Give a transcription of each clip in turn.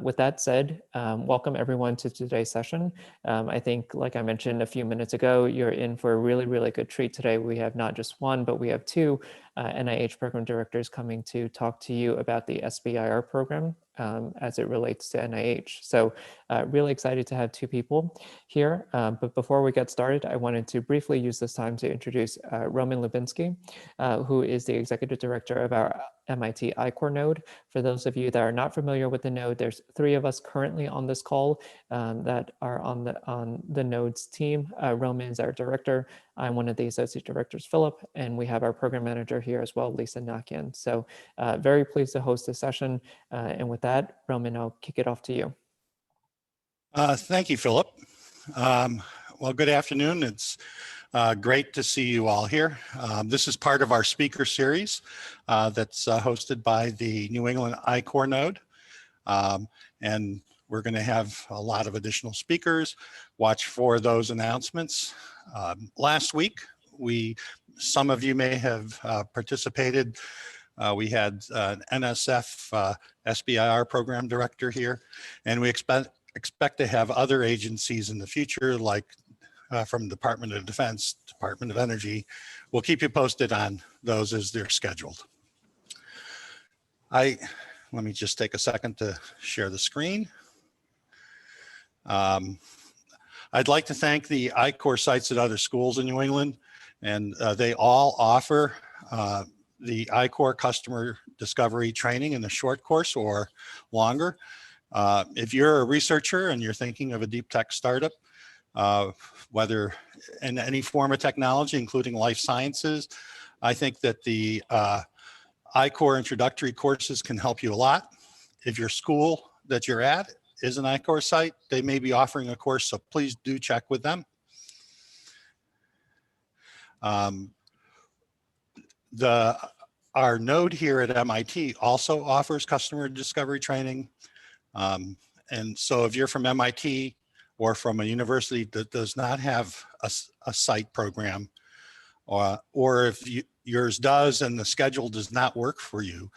With that said, welcome everyone to today's session. I think, like I mentioned a few minutes ago, you're in for a really, really good treat today. We have not just one, but we have two NIH program directors coming to talk to you about the SBIR program as it relates to NIH. So really excited to have two people here. But before we get started, I wanted to briefly use this time to introduce Roman Lubinsky, who is the executive director of our MIT I-Core node. For those of you that are not familiar with the node, there's three of us currently on this call that are on the node's team. Roman is our director. I'm one of the associate directors, Philip, and we have our program manager here as well, Lisa Nakian. So very pleased to host this session. And with that, Roman, I'll kick it off to you. Thank you, Philip. Well, good afternoon. It's great to see you all here. This is part of our speaker series that's hosted by the New England I-Core node. And we're going to have a lot of additional speakers. Watch for those announcements. Last week, some of you may have participated. We had an NSF SBIR program director here, and we expect to have other agencies in the future, like from Department of Defense, Department of Energy. We'll keep you posted on those as they're scheduled. Let me just take a second to share the screen. I'd like to thank the I-Core sites at other schools in New England, and they all offer the I-Core customer discovery training in a short course or longer. If you're a researcher and you're thinking of a deep tech startup, whether in any form of technology, including life sciences, I think that the I-Core introductory courses can help you a lot. If your school that you're at is an I-Core site, they may be offering a course, so please do check with them. Our node here at MIT also offers customer discovery training. And so if you're from MIT or from a university that does not have a site program, or if yours does and the schedule does not work for you,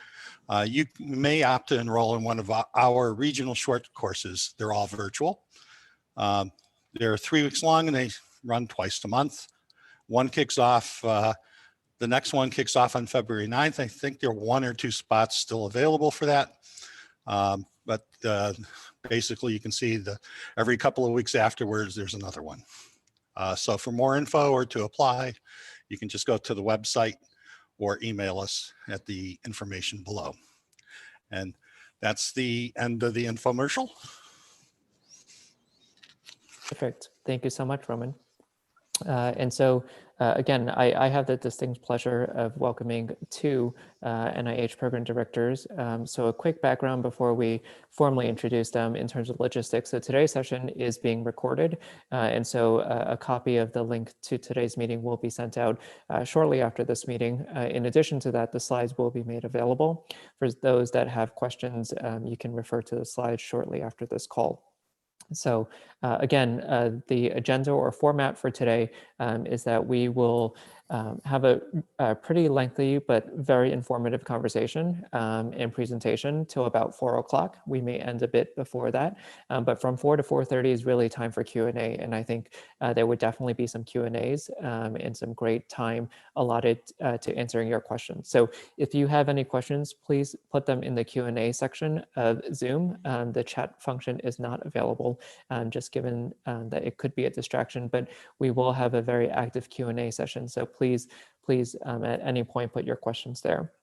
you may opt to enroll in one of our regional short courses. They're all virtual. They're 3 weeks long and they run twice a month. One kicks off, the next one kicks off on February 9th. I think there are 1 or 2 spots still available for that. But basically you can see every couple of weeks afterwards, there's another one. So for more info or to apply, you can just go to the website or email us at the information below. And that's the end of the infomercial. Perfect. Thank you so much, Roman. And so, again, I have the distinct pleasure of welcoming two NIH program directors. So a quick background before we formally introduce them in terms of logistics. So today's session is being recorded. And so a copy of the link to today's meeting will be sent out shortly after this meeting. In addition to that, the slides will be made available. For those that have questions, you can refer to the slides shortly after this call. So again, the agenda or format for today is that we will have a pretty lengthy but very informative conversation and presentation till about 4 o'clock. We may end a bit before that, but from 4 to 4:30 is really time for Q&A. And I think there would definitely be some Q&As and some great time allotted to answering your questions. So if you have any questions, please put them in the Q&A section of Zoom. The chat function is not available, just given that it could be a distraction, but we will have a very active Q&A session. So please at any point put your questions there.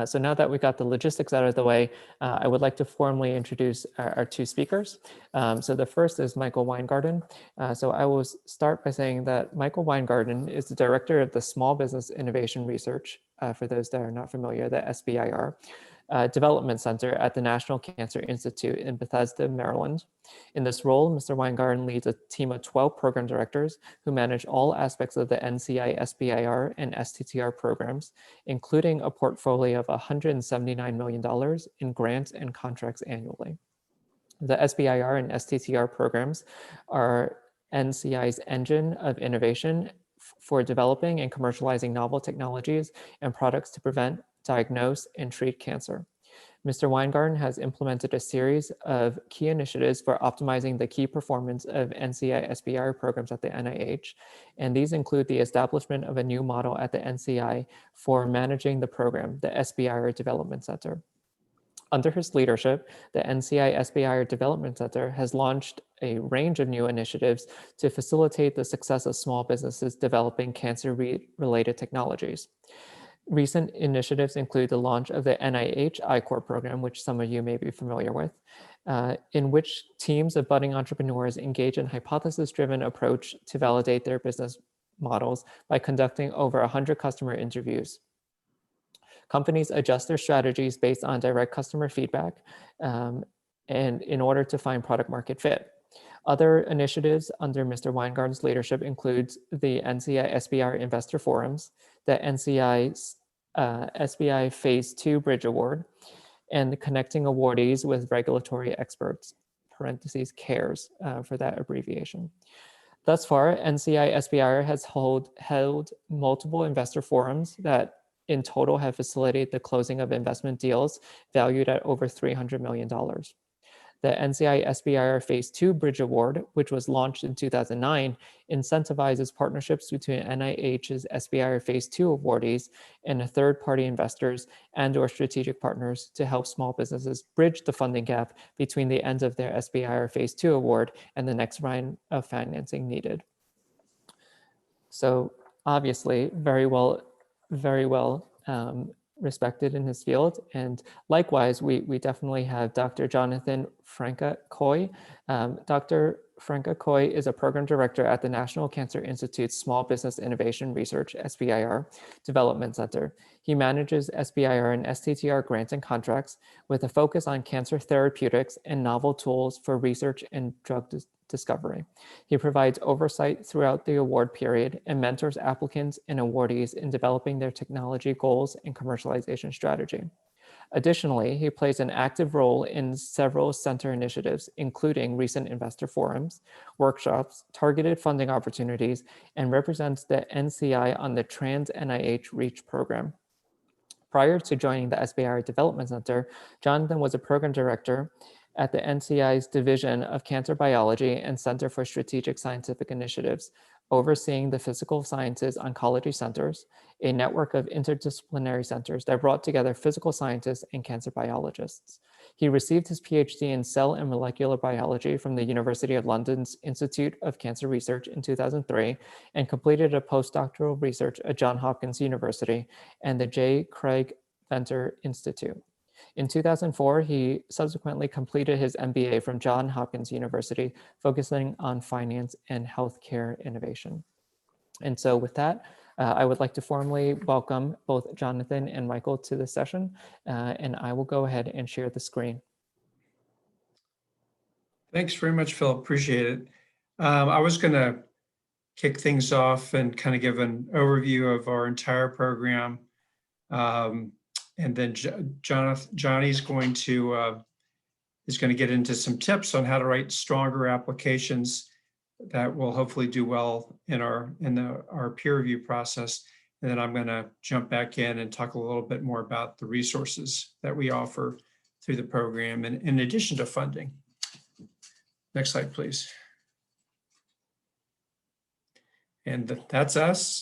So now that we got the logistics out of the way, I would like to formally introduce our two speakers. So the first is Michael Weingarten. So I will start by saying that Michael Weingarten is the director of the Small Business Innovation Research, for those that are not familiar, the SBIR, Development Center at the National Cancer Institute in Bethesda, Maryland. In this role, Mr. Weingarten leads a team of 12 program directors who manage all aspects of the NCI SBIR and STTR programs, including a portfolio of $179 million in grants and contracts annually. The SBIR and STTR programs are NCI's engine of innovation for developing and commercializing novel technologies and products to prevent, diagnose, and treat cancer. Mr. Weingarten has implemented a series of key initiatives for optimizing the key performance of NCI SBIR programs at the NIH, and these include the establishment of a new model at the NCI for managing the program, the SBIR Development Center. Under his leadership, the NCI SBIR Development Center has launched a range of new initiatives to facilitate the success of small businesses developing cancer-related technologies. Recent initiatives include the launch of the NIH I-Corps program, which some of you may be familiar with, in which teams of budding entrepreneurs engage in hypothesis-driven approach to validate their business models by conducting over 100 customer interviews. Companies adjust their strategies based on direct customer feedback and in order to find product market fit. Other initiatives under Mr. Weingarten's leadership includes the NCI SBIR Investor Forums, the NCI SBI Phase 2 Bridge Award, and connecting awardees with regulatory experts, parentheses CARES for that abbreviation. Thus far, NCI SBIR has held multiple investor forums that in total have facilitated the closing of investment deals valued at over $300 million. The NCI SBIR Phase 2 Bridge Award, which was launched in 2009, incentivizes partnerships between NIH's SBIR Phase 2 awardees and third-party investors and/or strategic partners to help small businesses bridge the funding gap between the end of their SBIR Phase 2 award and the next round of financing needed. So obviously, very well respected in his field. And likewise, we definitely have Dr. Jonathan Franca-Koh. Dr. Franca-Koh is a program director at the National Cancer Institute's Small Business Innovation Research, SBIR, Development Center. He manages SBIR and STTR grants and contracts with a focus on cancer therapeutics and novel tools for research and drug discovery. He provides oversight throughout the award period and mentors applicants and awardees in developing their technology goals and commercialization strategy. Additionally, he plays an active role in several center initiatives, including recent investor forums, workshops, targeted funding opportunities, and represents the NCI on the Trans-NIH REACH program. Prior to joining the SBIR Development Center, Jonathan was a program director at the NCI's Division of Cancer Biology and Center for Strategic Scientific Initiatives, overseeing the Physical Sciences Oncology Centers, a network of interdisciplinary centers that brought together physical scientists and cancer biologists. He received his PhD in cell and molecular biology from the University of London's Institute of Cancer Research in 2003 and completed a postdoctoral research at Johns Hopkins University and the J. Craig Venter Institute. In 2004, he subsequently completed his MBA from Johns Hopkins University, focusing on finance and healthcare innovation. And so with that, I would like to formally welcome both Jonathan and Michael to the session, and I will go ahead and share the screen. Thanks very much, Phil. Appreciate it. I was going to kick things off and kind of give an overview of our entire program. And then Johnny's going to get into some tips on how to write stronger applications that will hopefully do well in our peer review process. And then I'm going to jump back in and talk a little bit more about the resources that we offer through the program, and in addition to funding. Next slide, please. And that's us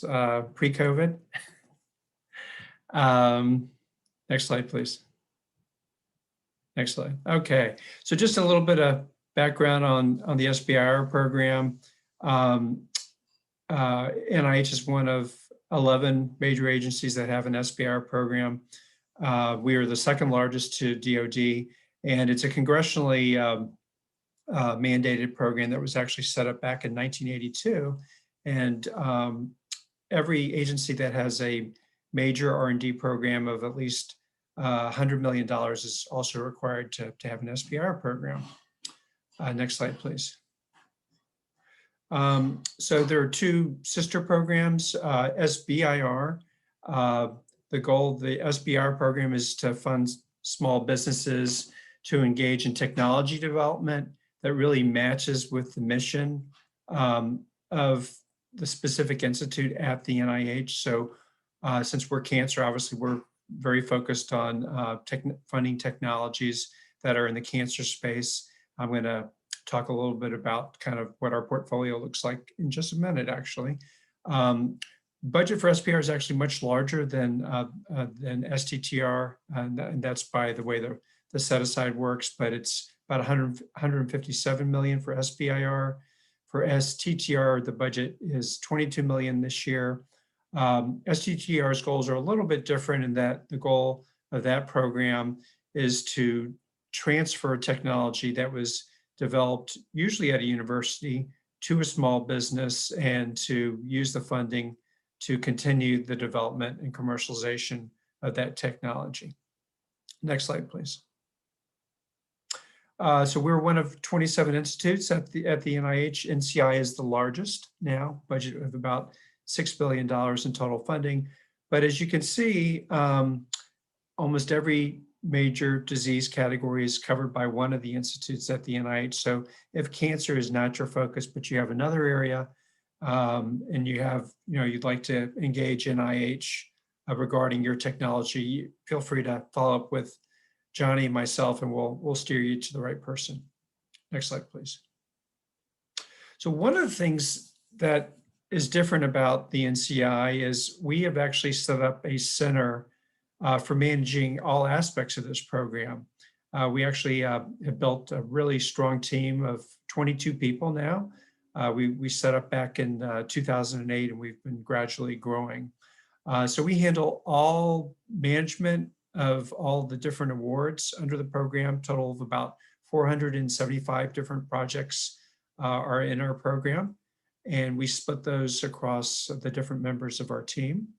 pre-COVID. Next slide, please. Next slide. Okay, so just a little bit of background on the SBIR program. NIH is one of 11 major agencies that have an SBIR program. We are the second largest to DoD, and it's a congressionally mandated program that was actually set up back in 1982. And every agency that has a major R&D program of at least $100 million is also required to have an SBIR program. Next slide, please. So there are two sister programs, SBIR. The goal of the SBIR program is to fund small businesses to engage in technology development that really matches with the mission of the specific institute at the NIH. So since we're cancer, obviously we're very focused on funding technologies that are in the cancer space. I'm going to talk a little bit about kind of what our portfolio looks like in just a minute, actually. Budget for SBIR is actually much larger than STTR, and that's by the way the set-aside works, but it's about 157 million for SBIR. For STTR, the budget is 22 million this year. STTR's goals are a little bit different in that the goal of that program is to transfer technology that was developed usually at a university to a small business and to use the funding to continue the development and commercialization of that technology. Next slide, please. So we're one of 27 institutes at the NIH. NCI is the largest now, budget of about $6 billion in total funding. But as you can see, almost every major disease category is covered by one of the institutes at the NIH. So if cancer is not your focus, but you have another area, and you have, you'd like to engage NIH regarding your technology, feel free to follow up with Johnny and myself, and we'll steer you to the right person. Next slide, please. So one of the things that is different about the NCI is we have actually set up a center for managing all aspects of this program. We actually have built a really strong team of 22 people now. We set up back in 2008, and we've been gradually growing. So we handle all management of all the different awards under the program. Total of about 475 different projects are in our program, and we split those across the different members of our team.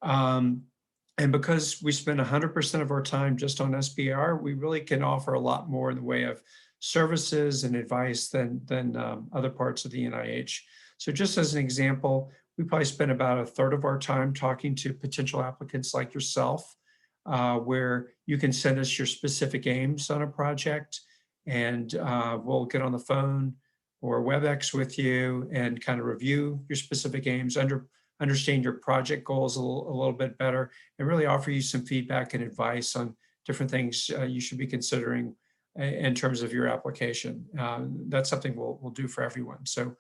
And because we spend 100% of our time just on SBIR, we really can offer a lot more in the way of services and advice than other parts of the NIH. So just as an example, we probably spend about a third of our time talking to potential applicants like yourself, where you can send us your specific aims on a project, and we'll get on the phone or WebEx with you and kind of review your specific aims, understand your project goals a little bit better, and really offer you some feedback and advice on different things you should be considering in terms of your application. That's something we'll do for everyone. So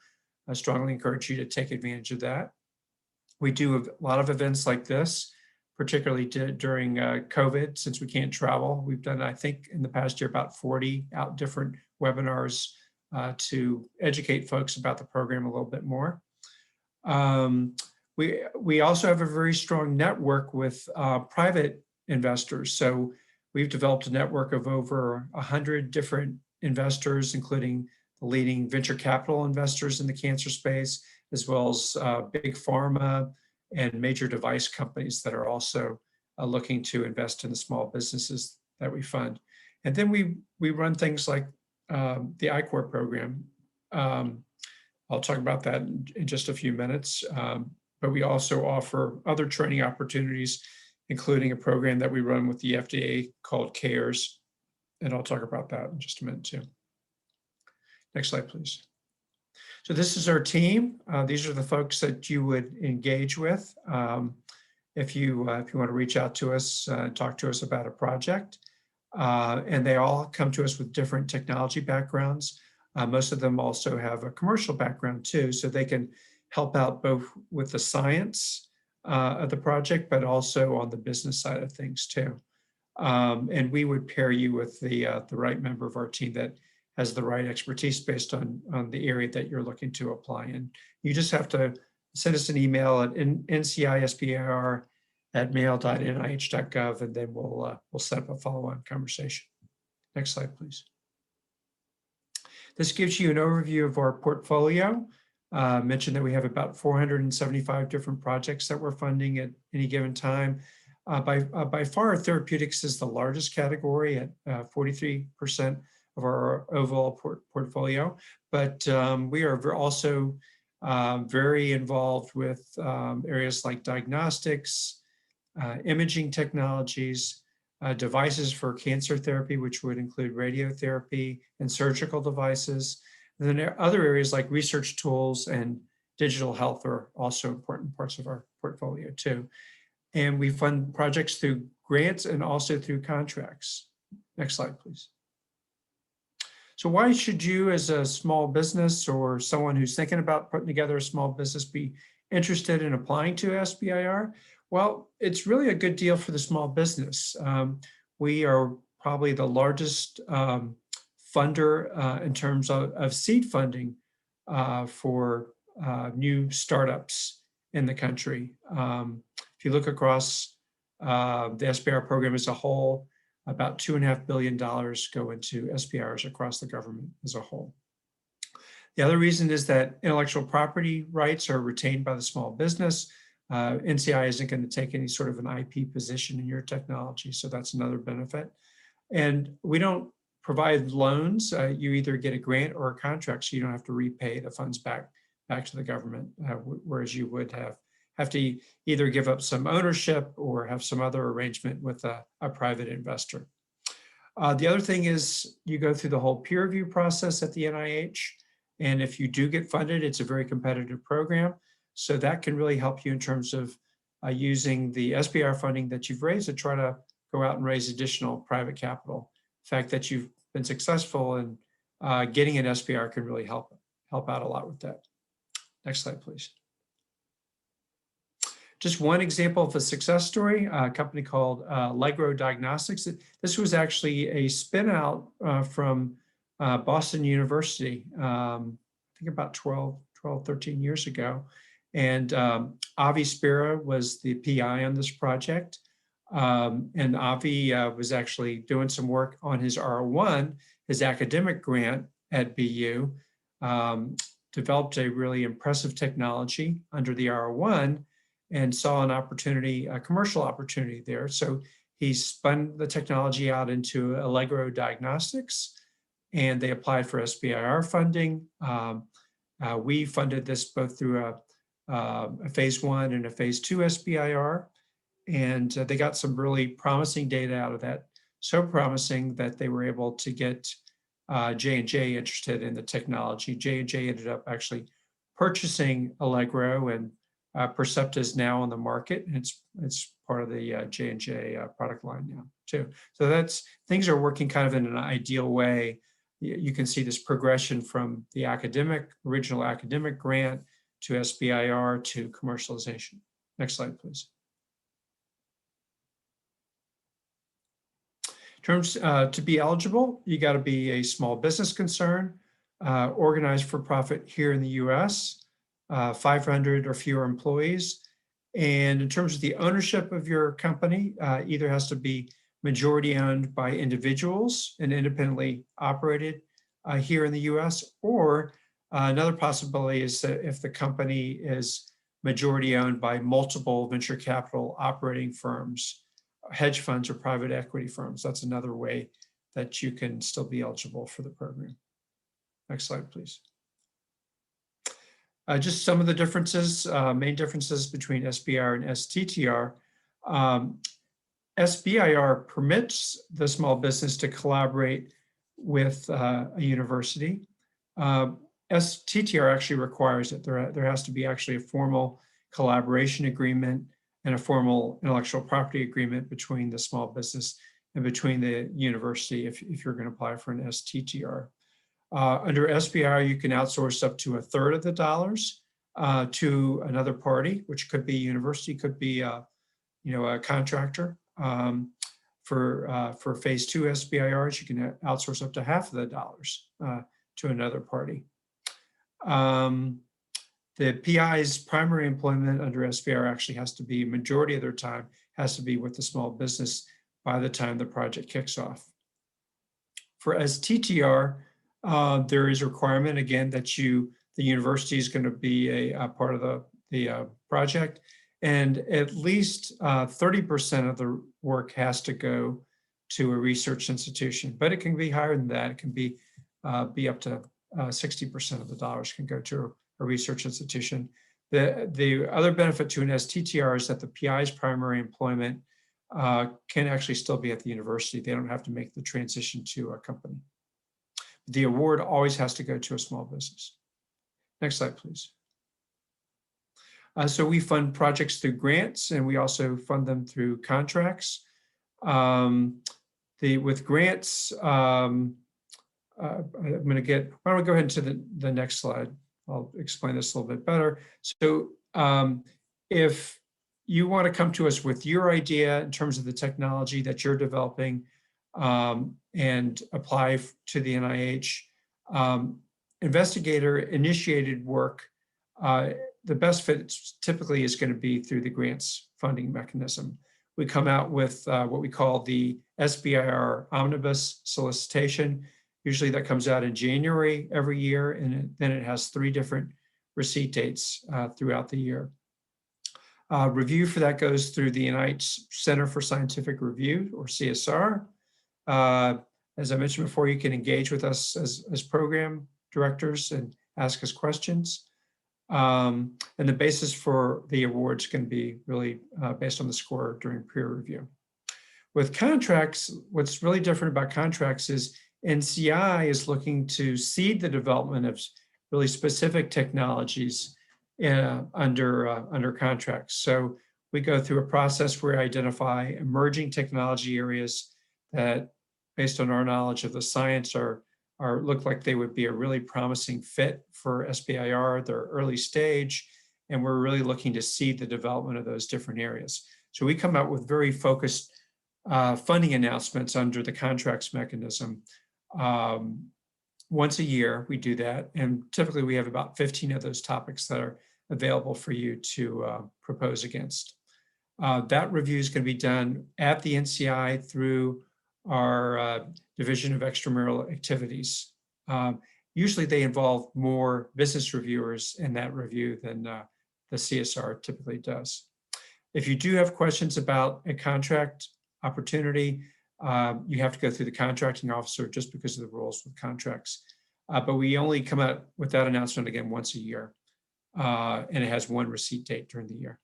I strongly encourage you to take advantage of that. We do a lot of events like this, particularly during COVID, since we can't travel. We've done, I think, in the past year, about 40 different webinars to educate folks about the program a little bit more. We also have a very strong network with private investors. So we've developed a network of over 100 different investors, including the leading venture capital investors in the cancer space, as well as big pharma and major device companies that are also looking to invest in the small businesses that we fund. And then we run things like the I-Corps program. I'll talk about that in just a few minutes. But we also offer other training opportunities, including a program that we run with the FDA called CARES. And I'll talk about that in just a minute too. Next slide, please. So this is our team. These are the folks that you would engage with if you want to reach out to us, talk to us about a project. And they all come to us with different technology backgrounds. Most of them also have a commercial background too, so they can help out both with the science of the project, but also on the business side of things too. And we would pair you with the right member of our team that has the right expertise based on the area that you're looking to apply in. You just have to send us an email at ncisbir@mail.nih.gov, and then we'll set up a follow-on conversation. Next slide, please. This gives you an overview of our portfolio. Mentioned that we have about 475 different projects that we're funding at any given time. By far, therapeutics is the largest category at 43% of our overall portfolio. But we are also very involved with areas like diagnostics, imaging technologies, devices for cancer therapy, which would include radiotherapy and surgical devices. And then there are other areas like research tools and digital health are also important parts of our portfolio too. And we fund projects through grants and also through contracts. Next slide, please. So why should you, as a small business or someone who's thinking about putting together a small business, be interested in applying to SBIR? Well, it's really a good deal for the small business. We are probably the largest funder in terms of seed funding for new startups in the country. If you look across the SBIR program as a whole, about $2.5 billion go into SBIRs across the government as a whole. The other reason is that intellectual property rights are retained by the small business. NCI isn't going to take any sort of an IP position in your technology, so that's another benefit. And we don't provide loans. You either get a grant or a contract, so you don't have to repay the funds back to the government, whereas you would have to either give up some ownership or have some other arrangement with a private investor. The other thing is you go through the whole peer review process at the NIH. And if you do get funded, it's a very competitive program. So that can really help you in terms of using the SBIR funding that you've raised to try to go out and raise additional private capital. The fact that you've been successful in getting an SBIR can really help out a lot with that. Next slide, please. Just one example of a success story, a company called ALLEGRO Diagnostics. This was actually a spin out from Boston University, I think about 12, 13 years ago. And Avi Spira was the PI on this project. And Avi was actually doing some work on his R01, his academic grant at BU, developed a really impressive technology under the R01 and saw an opportunity, a commercial opportunity there. So he spun the technology out into ALLEGRO Diagnostics, and they applied for SBIR funding. We funded this both through a phase 1 and a phase 2 SBIR, and they got some really promising data out of that. So promising that they were able to get J&J interested in the technology. J&J ended up actually purchasing ALLEGRO, and Percepta is now on the market, and it's part of the J&J product line now too. So things are working kind of in an ideal way. You can see this progression from the original academic grant to SBIR to commercialization. Next slide, please. In terms to be eligible, you got to be a small business concern, organized for profit here in the US, 500 or fewer employees. And in terms of the ownership of your company, either has to be majority owned by individuals and independently operated here in the US, or another possibility is that if the company is majority owned by multiple venture capital operating firms, hedge funds, or private equity firms. That's another way that you can still be eligible for the program. Next slide, please. Just some of the differences, main differences between SBIR and STTR. SBIR permits the small business to collaborate with a university. STTR actually requires it. There has to be actually a formal collaboration agreement and a formal intellectual property agreement between the small business and between the university if you're going to apply for an STTR. Under SBIR, you can outsource up to 1/3 of the dollars to another party, which could be a university, could be a contractor. For phase 2 SBIRs, you can outsource up to half of the dollars to another party. The PI's primary employment under SBIR actually has to be, majority of their time has to be with the small business by the time the project kicks off. For STTR, there is a requirement, again, that the university is going to be a part of the project, and at least 30% of the work has to go to a research institution, but it can be higher than that. It can be up to 60% of the dollars can go to a research institution. The other benefit to an STTR is that the PI's primary employment can actually still be at the university. They don't have to make the transition to a company. The award always has to go to a small business. Next slide, please. So we fund projects through grants, and we also fund them through contracts. With grants, I'm going to get, why don't we go ahead to the next slide? I'll explain this a little bit better. So if you want to come to us with your idea in terms of the technology that you're developing and apply to the NIH, investigator-initiated work, the best fit typically is going to be through the grants funding mechanism. We come out with what we call the SBIR Omnibus solicitation. Usually that comes out in January every year, and then it has 3 different receipt dates throughout the year. Review for that goes through the NIH Center for Scientific Review, or CSR. As I mentioned before, you can engage with us as program directors and ask us questions. And the basis for the awards can be really based on the score during peer review. With contracts, what's really different about contracts is NCI is looking to seed the development of really specific technologies under contracts. So we go through a process where we identify emerging technology areas that, based on our knowledge of the science, look like they would be a really promising fit for SBIR. They're early stage, and we're really looking to seed the development of those different areas. So we come out with very focused funding announcements under the contracts mechanism. Once a year, we do that, and typically we have about 15 of those topics that are available for you to propose against. That review is going to be done at the NCI through our Division of Extramural Activities. Usually they involve more business reviewers in that review than the CSR typically does. If you do have questions about a contract opportunity, you have to go through the contracting officer just because of the rules with contracts. But we only come out with that announcement again once a year, and it has 1 receipt date during the year.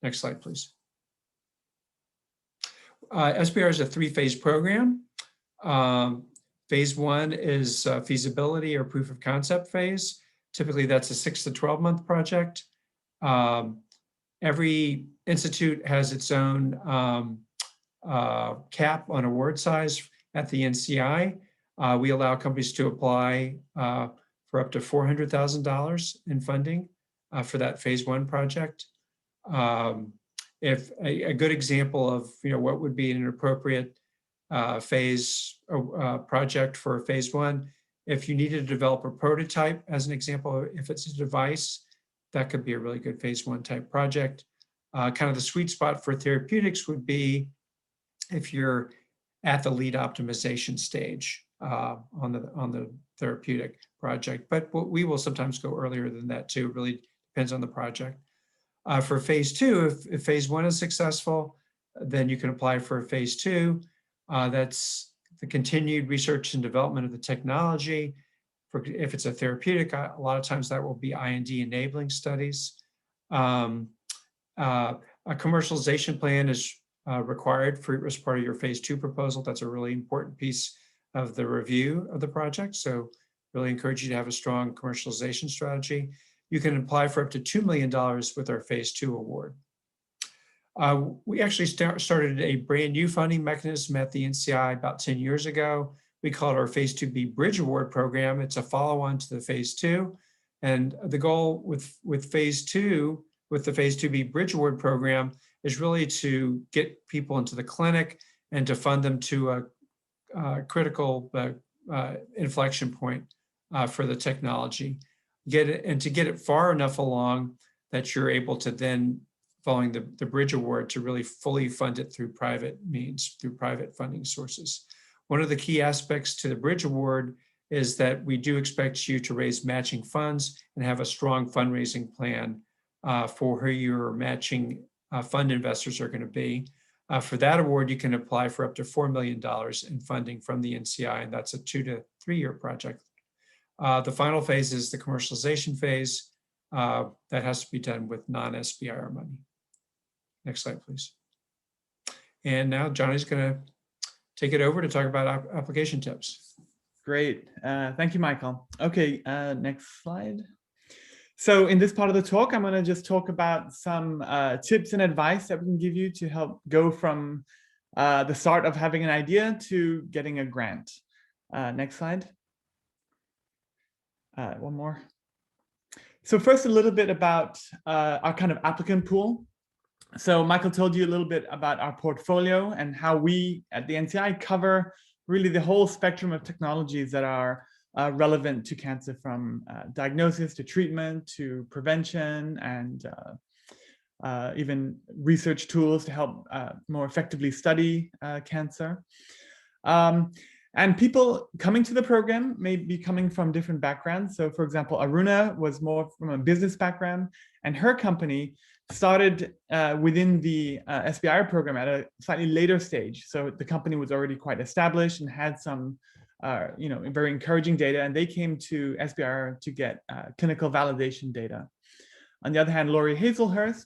Next slide, please. SBIR is a 3-phase program. Phase 1 is feasibility or proof of concept phase. Typically, that's a 6 to 12-month project. Every institute has its own cap on award size at the NCI. We allow companies to apply for up to $400,000 in funding for that phase 1 project. If a good example of what would be an appropriate phase project for phase 1, if you needed to develop a prototype, as an example, if it's a device, that could be a really good phase 1 type project. Kind of the sweet spot for therapeutics would be if you're at the lead optimization stage on the therapeutic project, but we will sometimes go earlier than that too. It really depends on the project. For phase 2, if phase 1 is successful, then you can apply for phase 2. That's the continued research and development of the technology. If it's a therapeutic, a lot of times that will be IND enabling studies. A commercialization plan is required as part of your phase 2 proposal. That's a really important piece of the review of the project. So really encourage you to have a strong commercialization strategy. You can apply for up to $2 million with our phase 2 award. We actually started a brand new funding mechanism at the NCI about 10 years ago. We call it our phase 2B Bridge Award Program. It's a follow-on to the phase 2. And the goal with phase 2, with the phase 2B Bridge Award Program, is really to get people into the clinic and to fund them to a critical inflection point for the technology. Get it far enough along that you're able to then, following the Bridge Award, to really fully fund it through private means, through private funding sources. One of the key aspects to the Bridge Award is that we do expect you to raise matching funds and have a strong fundraising plan for who your matching fund investors are going to be. For that award, you can apply for up to $4 million in funding from the NCI, and that's a 2 to 3 year project. The final phase is the commercialization phase. That has to be done with non-SBIR money. Next slide, please. And now Johnny's going to take it over to talk about application tips. Great. Thank you, Michael. Okay, next slide. So in this part of the talk, I'm going to just talk about some tips and advice that we can give you to help go from the start of having an idea to getting a grant. Next slide. One more. So first, a little bit about our kind of applicant pool. So Michael told you a little bit about our portfolio and how we at the NCI cover really the whole spectrum of technologies that are relevant to cancer, from diagnosis to treatment to prevention, and even research tools to help more effectively study cancer. And people coming to the program may be coming from different backgrounds. So for example, Aruna was more from a business background, and her company started within the SBIR program at a slightly later stage. So the company was already quite established and had some very encouraging data, and they came to SBIR to get clinical validation data. On the other hand, Laurie Hazelhurst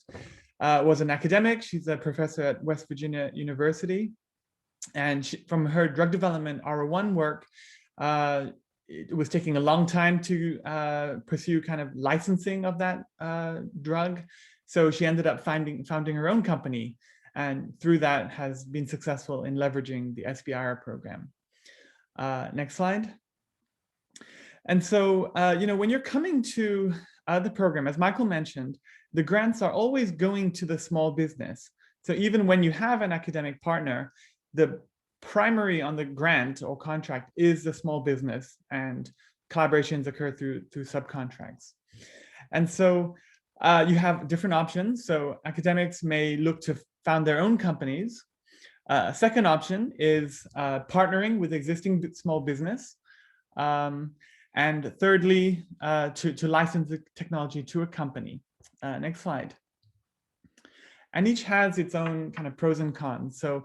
was an academic. She's a professor at West Virginia University. And from her drug development R01 work, it was taking a long time to pursue kind of licensing of that drug. So she ended up founding her own company, and through that has been successful in leveraging the SBIR program. Next slide. And so, when you're coming to the program, as Michael mentioned, the grants are always going to the small business. So even when you have an academic partner, the primary on the grant or contract is the small business, and collaborations occur through subcontracts. And so you have different options. So academics may look to found their own companies. A second option is partnering with existing small business. And thirdly, to license the technology to a company. Next slide. And each has its own kind of pros and cons. So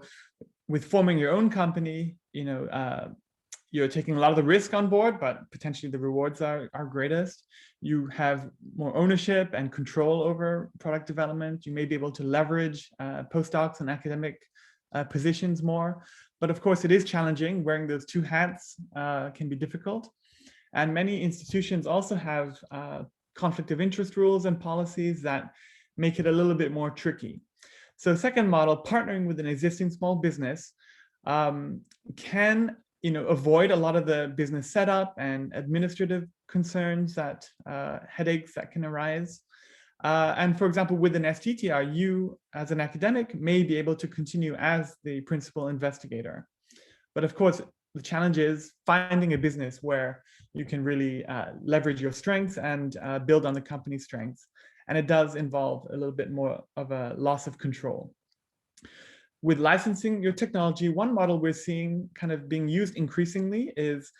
with forming your own company, you're taking a lot of the risk on board, but potentially the rewards are greatest. You have more ownership and control over product development. You may be able to leverage postdocs and academic positions more. But of course, it is challenging. Wearing those two hats can be difficult. And many institutions also have conflict of interest rules and policies that make it a little bit more tricky. So second model, partnering with an existing small business, can avoid a lot of the business setup and administrative concerns, that headaches that can arise. And for example, with an STTR, you as an academic may be able to continue as the principal investigator. But of course, the challenge is finding a business where you can really leverage your strengths and build on the company's strengths. And it does involve a little bit more of a loss of control. With licensing your technology, one model we're seeing kind of being used increasingly is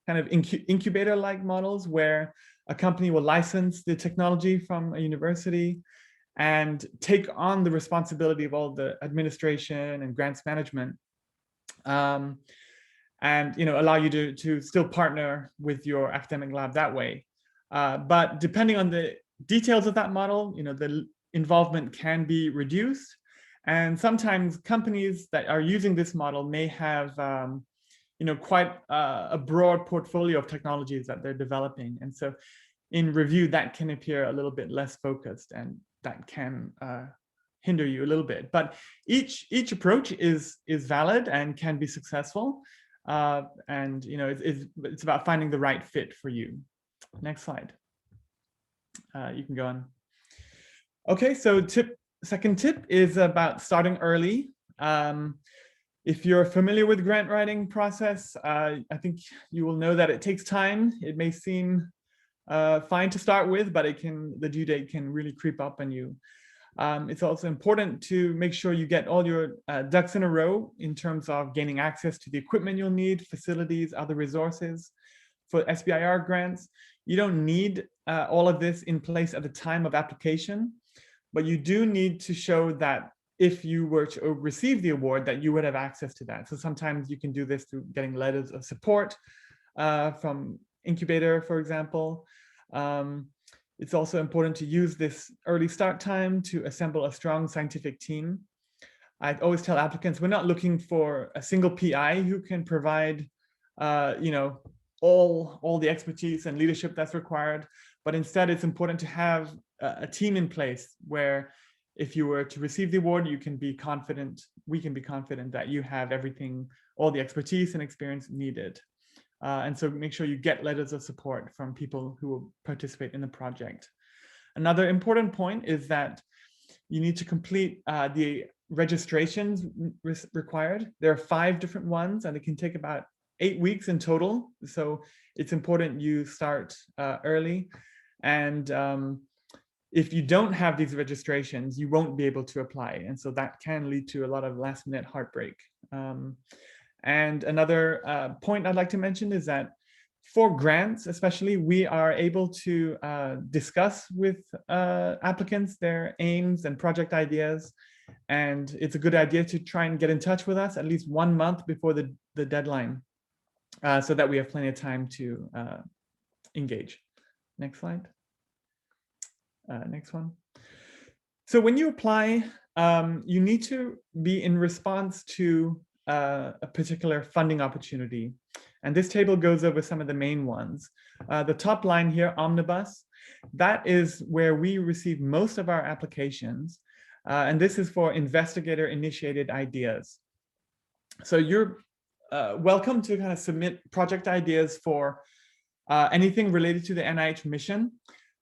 kind of incubator-like models, where a company will license the technology from a university and take on the responsibility of all the administration and grants management, and allow you to still partner with your academic lab that way. But depending on the details of that model, the involvement can be reduced. And sometimes companies that are using this model may have quite a broad portfolio of technologies that they're developing. And so in review, that can appear a little bit less focused, and that can hinder you a little bit. But each approach is valid and can be successful. And it's about finding the right fit for you. Next slide. You can go on. Okay, so second tip is about starting early. If you're familiar with grant writing process, I think you will know that it takes time. It may seem fine to start with, but the due date can really creep up on you. It's also important to make sure you get all your ducks in a row in terms of gaining access to the equipment you'll need, facilities, other resources. For SBIR grants, you don't need all of this in place at the time of application, but you do need to show that if you were to receive the award, that you would have access to that. So sometimes you can do this through getting letters of support from incubator, for example. It's also important to use this early start time to assemble a strong scientific team. I always tell applicants, we're not looking for a single PI who can provide, all the expertise and leadership that's required, but instead it's important to have a team in place where if you were to receive the award, you can be confident, we can be confident that you have everything, all the expertise and experience needed. And so make sure you get letters of support from people who will participate in the project. Another important point is that you need to complete the registrations required. There are 5 different ones, and it can take about 8 weeks in total. So it's important you start early. And if you don't have these registrations, you won't be able to apply. And so that can lead to a lot of last-minute heartbreak. And another point I'd like to mention is that for grants, especially, we are able to discuss with applicants their aims and project ideas. And it's a good idea to try and get in touch with us at least 1 month before the deadline, so that we have plenty of time to engage. Next slide. Next one. So when you apply, you need to be in response to a particular funding opportunity. And this table goes over some of the main ones. The top line here, OMNIBUS, that is where we receive most of our applications. And this is for investigator-initiated ideas. So you're welcome to kind of submit project ideas for anything related to the NIH mission.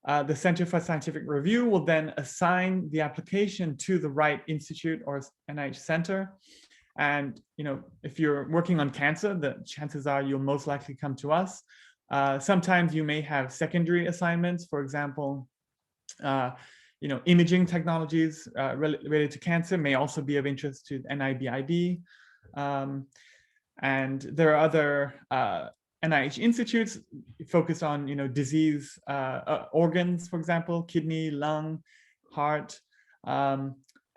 The Center for Scientific Review will then assign the application to the right institute or NIH center. And if you're working on cancer, the chances are you'll most likely come to us. Sometimes you may have secondary assignments, for example, imaging technologies related to cancer may also be of interest to NIBIB. And there are other NIH institutes focused on disease organs, for example, kidney, lung, heart,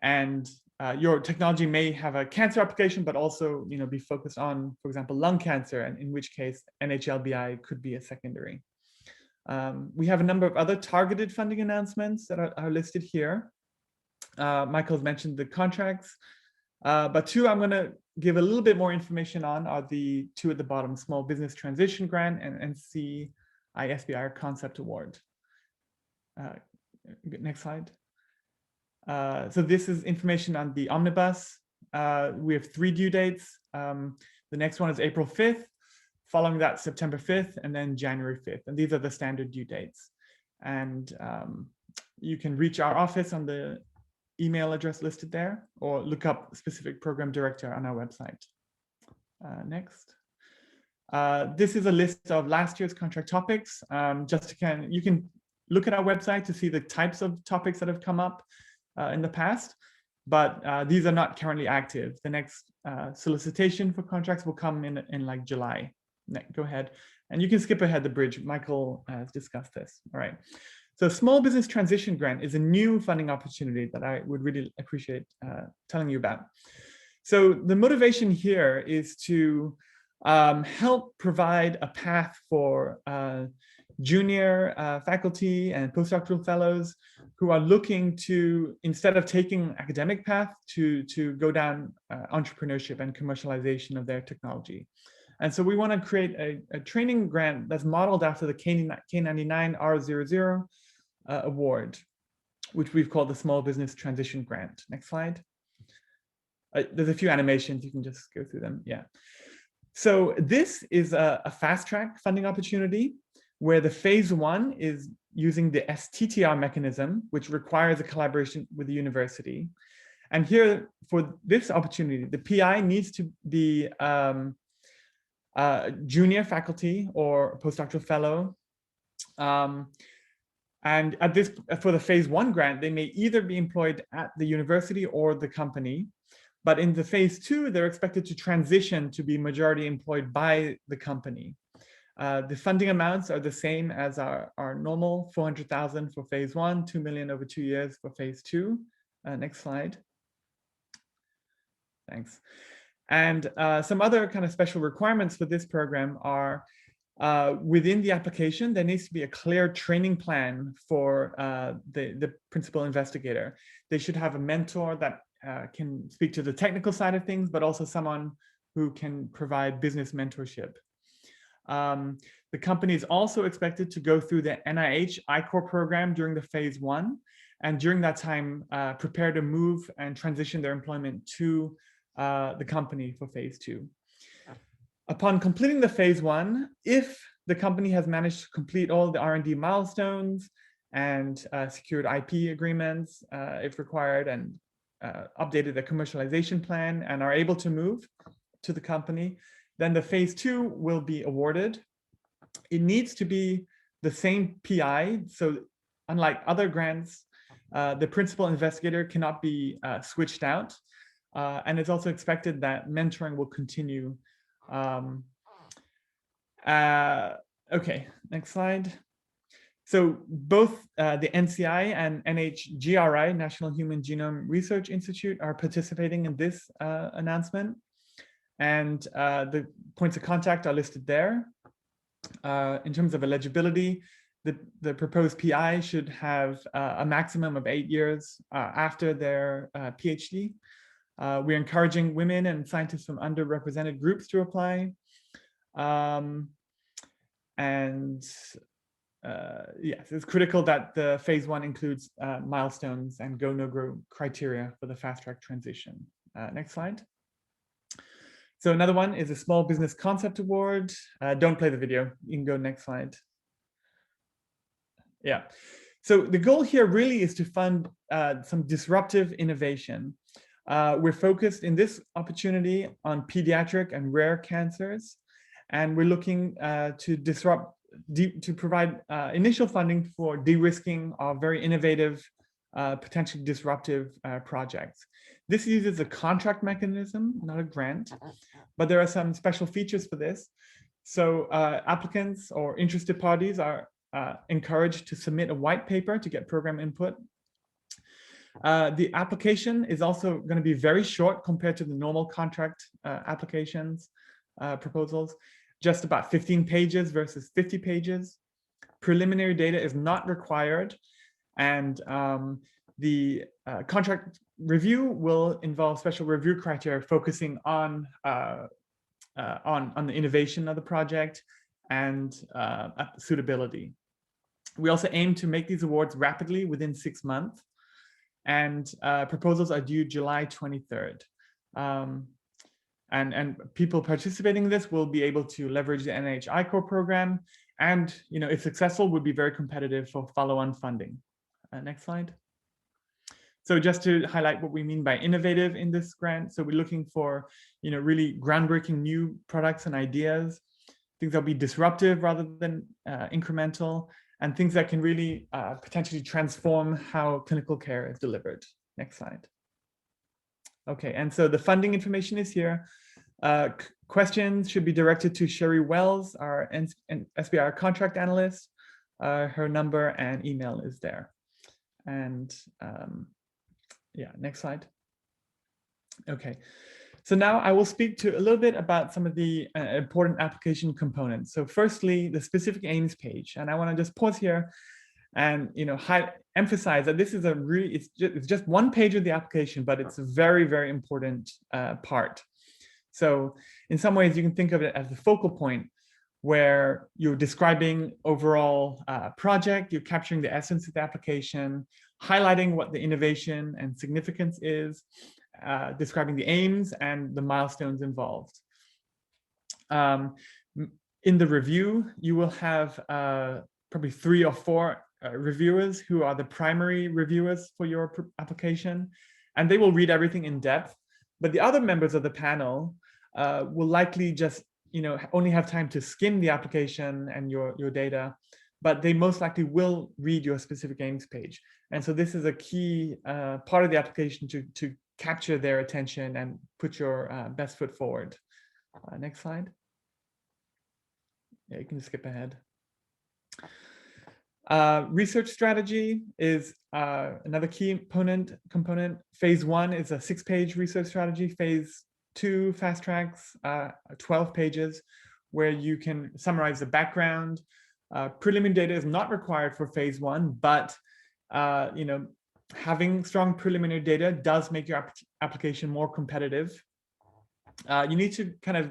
and your technology may have a cancer application, but also be focused on, for example, lung cancer, and in which case NHLBI could be a secondary. We have a number of other targeted funding announcements that are listed here. Michael's mentioned the contracts, but 2 I'm going to give a little bit more information on are the 2 at the bottom: Small Business Transition Grant and NCI SBIR Concept Award. Next slide. So this is information on the omnibus. We have 3 due dates. The next one is April 5th, following that September 5th, and then January 5th. And these are the standard due dates. And you can reach our office on the email address listed there, or look up specific program director on our website. Next. This is a list of last year's contract topics. You can look at our website to see the types of topics that have come up in the past, but these are not currently active. The next solicitation for contracts will come in like July. Go ahead, and you can skip ahead the bridge. Michael has discussed this. All right. So Small Business Transition Grant is a new funding opportunity that I would really appreciate telling you about. So the motivation here is to help provide a path for junior faculty and postdoctoral fellows who are looking to, instead of taking academic path, to go down entrepreneurship and commercialization of their technology. And so we want to create a training grant that's modeled after the K99 R00 award, which we've called the Small Business Transition Grant. Next slide. There's a few animations, you can just go through them. Yeah. So this is a fast track funding opportunity where the phase 1 is using the STTR mechanism, which requires a collaboration with the university. And here for this opportunity, the PI needs to be junior faculty or postdoctoral fellow. And for the phase 1 grant, they may either be employed at the university or the company. But in the phase 2, they're expected to transition to be majority employed by the company. The funding amounts are the same as our normal 400,000 for phase 1, 2 million over 2 years for phase 2. Next slide. Thanks. And some other kind of special requirements for this program are within the application, there needs to be a clear training plan for the principal investigator. They should have a mentor that can speak to the technical side of things, but also someone who can provide business mentorship. The company is also expected to go through the NIH I-Corps program during the phase 1, and during that time, prepare to move and transition their employment to the company for phase 2. Upon completing the phase 1, if the company has managed to complete all the R&D milestones and secured IP agreements if required, and updated the commercialization plan and are able to move to the company, then the phase 2 will be awarded. It needs to be the same PI. So unlike other grants, the principal investigator cannot be switched out. And it's also expected that mentoring will continue. Okay, next slide. So both the NCI and NHGRI, National Human Genome Research Institute, are participating in this announcement. And the points of contact are listed there. In terms of eligibility, the proposed PI should have a maximum of 8 years after their PhD. We're encouraging women and scientists from underrepresented groups to apply. Yes, it's critical that the phase 1 includes milestones and go, no go criteria for the fast track transition. Next slide. So another one is a Small Business Concept Award. Don't play the video. You can go next slide. Yeah. So the goal here really is to fund some disruptive innovation. We're focused in this opportunity on pediatric and rare cancers, and we're looking to provide initial funding for de-risking of very innovative, potentially disruptive projects. This uses a contract mechanism, not a grant, but there are some special features for this. So applicants or interested parties are encouraged to submit a white paper to get program input. The application is also going to be very short compared to the normal contract applications, proposals, just about 15 pages versus 50 pages. Preliminary data is not required, and the contract review will involve special review criteria focusing on the innovation of the project and suitability. We also aim to make these awards rapidly within 6 months, and proposals are due July 23rd. And people participating in this will be able to leverage the NIH I-Corps program, and if successful, would be very competitive for follow-on funding. Next slide. So just to highlight what we mean by innovative in this grant. So we're looking for really groundbreaking new products and ideas, things that'll be disruptive rather than incremental, and things that can really potentially transform how clinical care is delivered. Next slide. Okay, and so the funding information is here. Questions should be directed to Sherry Wells, our SBIR contract analyst. Her number and email is there. And yeah, next slide. Okay, so now I will speak to a little bit about some of the important application components. So firstly, the specific aims page. And I want to just pause here and emphasize that this is it's just one page of the application, but it's a very, very important part. So in some ways, you can think of it as the focal point where you're describing overall project, you're capturing the essence of the application, highlighting what the innovation and significance is, describing the aims and the milestones involved. In the review, you will have probably 3 or 4 reviewers who are the primary reviewers for your application, and they will read everything in depth. But the other members of the panel will likely just only have time to skim the application and your data, but they most likely will read your specific aims page. And so this is a key part of the application to capture their attention and put your best foot forward. Next slide. Yeah, you can skip ahead. Research strategy is another key component. Phase 1 is a 6-page research strategy. Phase 2 fast tracks 12 pages, where you can summarize the background. Preliminary data is not required for phase 1, but having strong preliminary data does make your application more competitive. You need to kind of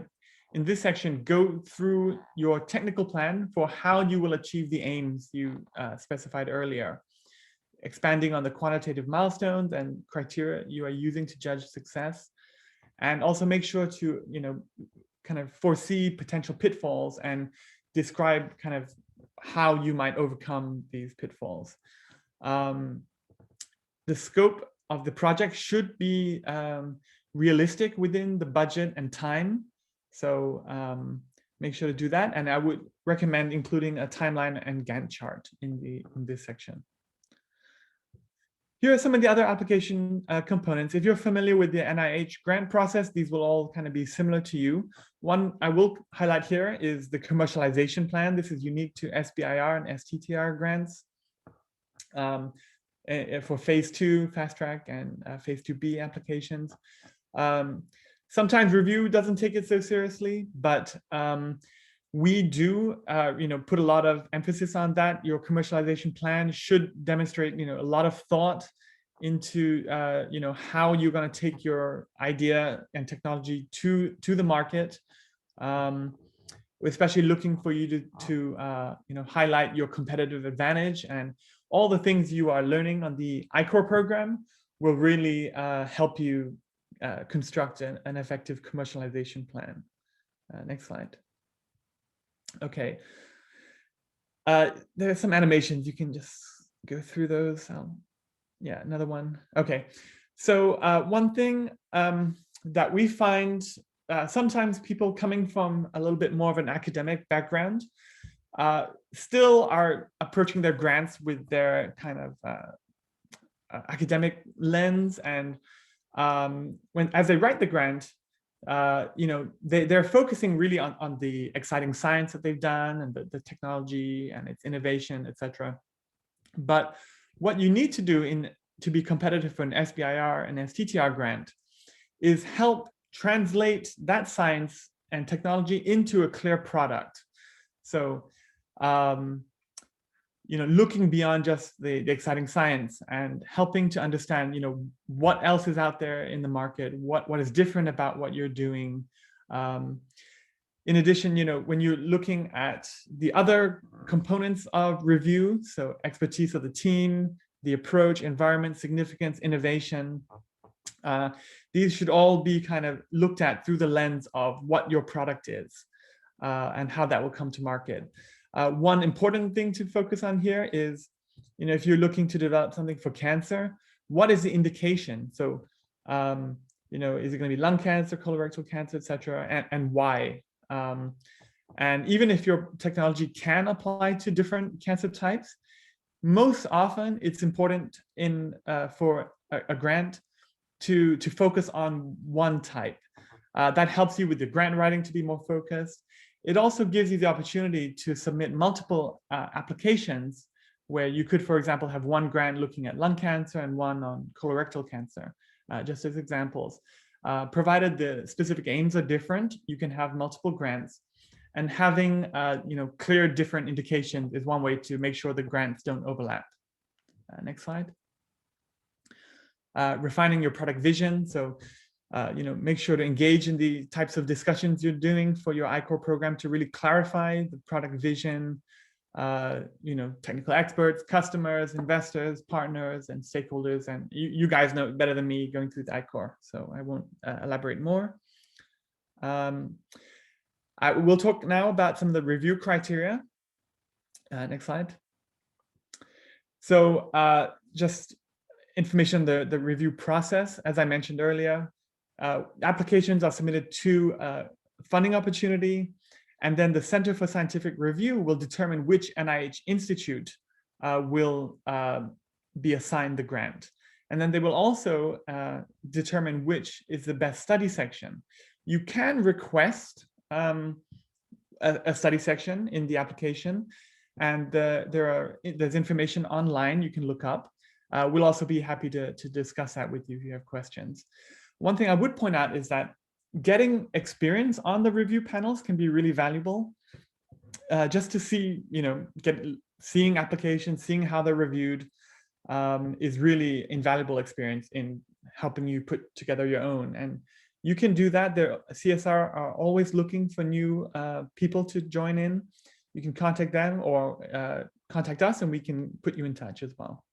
in this section, go through your technical plan for how you will achieve the aims you specified earlier, expanding on the quantitative milestones and criteria you are using to judge success, and also make sure to, kind of foresee potential pitfalls and describe kind of how you might overcome these pitfalls. The scope of the project should be realistic within the budget and time. So make sure to do that. And I would recommend including a timeline and Gantt chart in this section. Here are some of the other application components. If you're familiar with the NIH grant process, these will all kind of be similar to you. One I will highlight here is the commercialization plan. This is unique to SBIR and STTR grants for phase 2 fast track and phase 2B applications. Sometimes review doesn't take it so seriously, but we do, put a lot of emphasis on that. Your commercialization plan should demonstrate, a lot of thought into, how you're going to take your idea and technology to the market. Especially looking for you to highlight your competitive advantage, and all the things you are learning on the I-Corps program will really help you construct an effective commercialization plan. Next slide. Okay. There are some animations. You can just go through those. Yeah, another one. Okay. So one thing that we find sometimes people coming from a little bit more of an academic background still are approaching their grants with their kind of academic lens, and as they write the grant, they're focusing really on the exciting science that they've done and the technology and its innovation, etc. But what you need to do to be competitive for an SBIR and STTR grant is help translate that science and technology into a clear product. So, looking beyond just the exciting science and helping to understand, what else is out there in the market, what is different about what you're doing. In addition, when you're looking at the other components of review, so expertise of the team, the approach, environment, significance, innovation, these should all be kind of looked at through the lens of what your product is and how that will come to market. One important thing to focus on here is, if you're looking to develop something for cancer, what is the indication? So, is it going to be lung cancer, colorectal cancer, etc., and why? And even if your technology can apply to different cancer types, most often it's important for a grant to focus on one type. That helps you with the grant writing to be more focused. It also gives you the opportunity to submit multiple applications where you could, for example, have one grant looking at lung cancer and one on colorectal cancer, just as examples. Provided the specific aims are different, you can have multiple grants, and having clear different indications is one way to make sure the grants don't overlap. Next slide. Refining your product vision. So, make sure to engage in the types of discussions you're doing for your I-Corps program to really clarify the product vision. Technical experts, customers, investors, partners, and stakeholders. And you guys know better than me going through the I-Corps, so I won't elaborate more. I will talk now about some of the review criteria. Next slide. So just information, the review process, as I mentioned earlier, applications are submitted to funding opportunity, and then the Center for Scientific Review will determine which NIH institute will be assigned the grant. And then they will also determine which is the best study section. You can request a study section in the application, and there's information online you can look up. We'll also be happy to discuss that with you if you have questions. One thing I would point out is that getting experience on the review panels can be really valuable. Just to see, seeing applications, seeing how they're reviewed is really invaluable experience in helping you put together your own. And you can do that. CSR are always looking for new people to join in. You can contact them or contact us and we can put you in touch as well.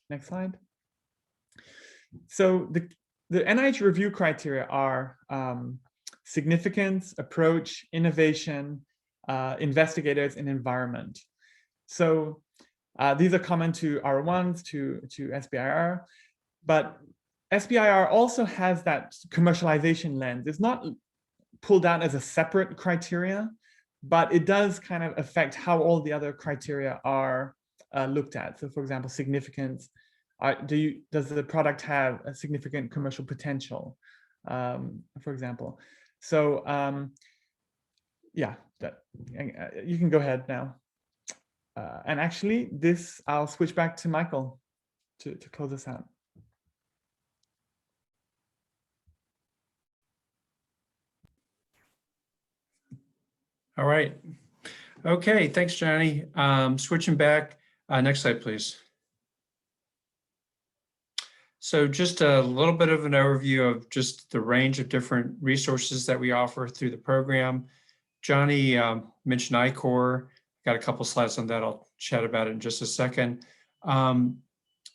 Next slide. So the NIH review criteria are significance, approach, innovation, investigators, and environment. So these are common to R1s, to SBIR, but SBIR also has that commercialization lens. It's not pulled out as a separate criteria, but it does kind of affect how all the other criteria are looked at. So for example, significance, does the product have a significant commercial potential, for example? So yeah, you can go ahead now. And actually I'll switch back to Michael to close this out. All right. Okay, thanks, Johnny. Switching back, next slide, please. So just a little bit of an overview of just the range of different resources that we offer through the program. Johnny mentioned I-Core. Got a couple slides on that. I'll chat about it in just a second.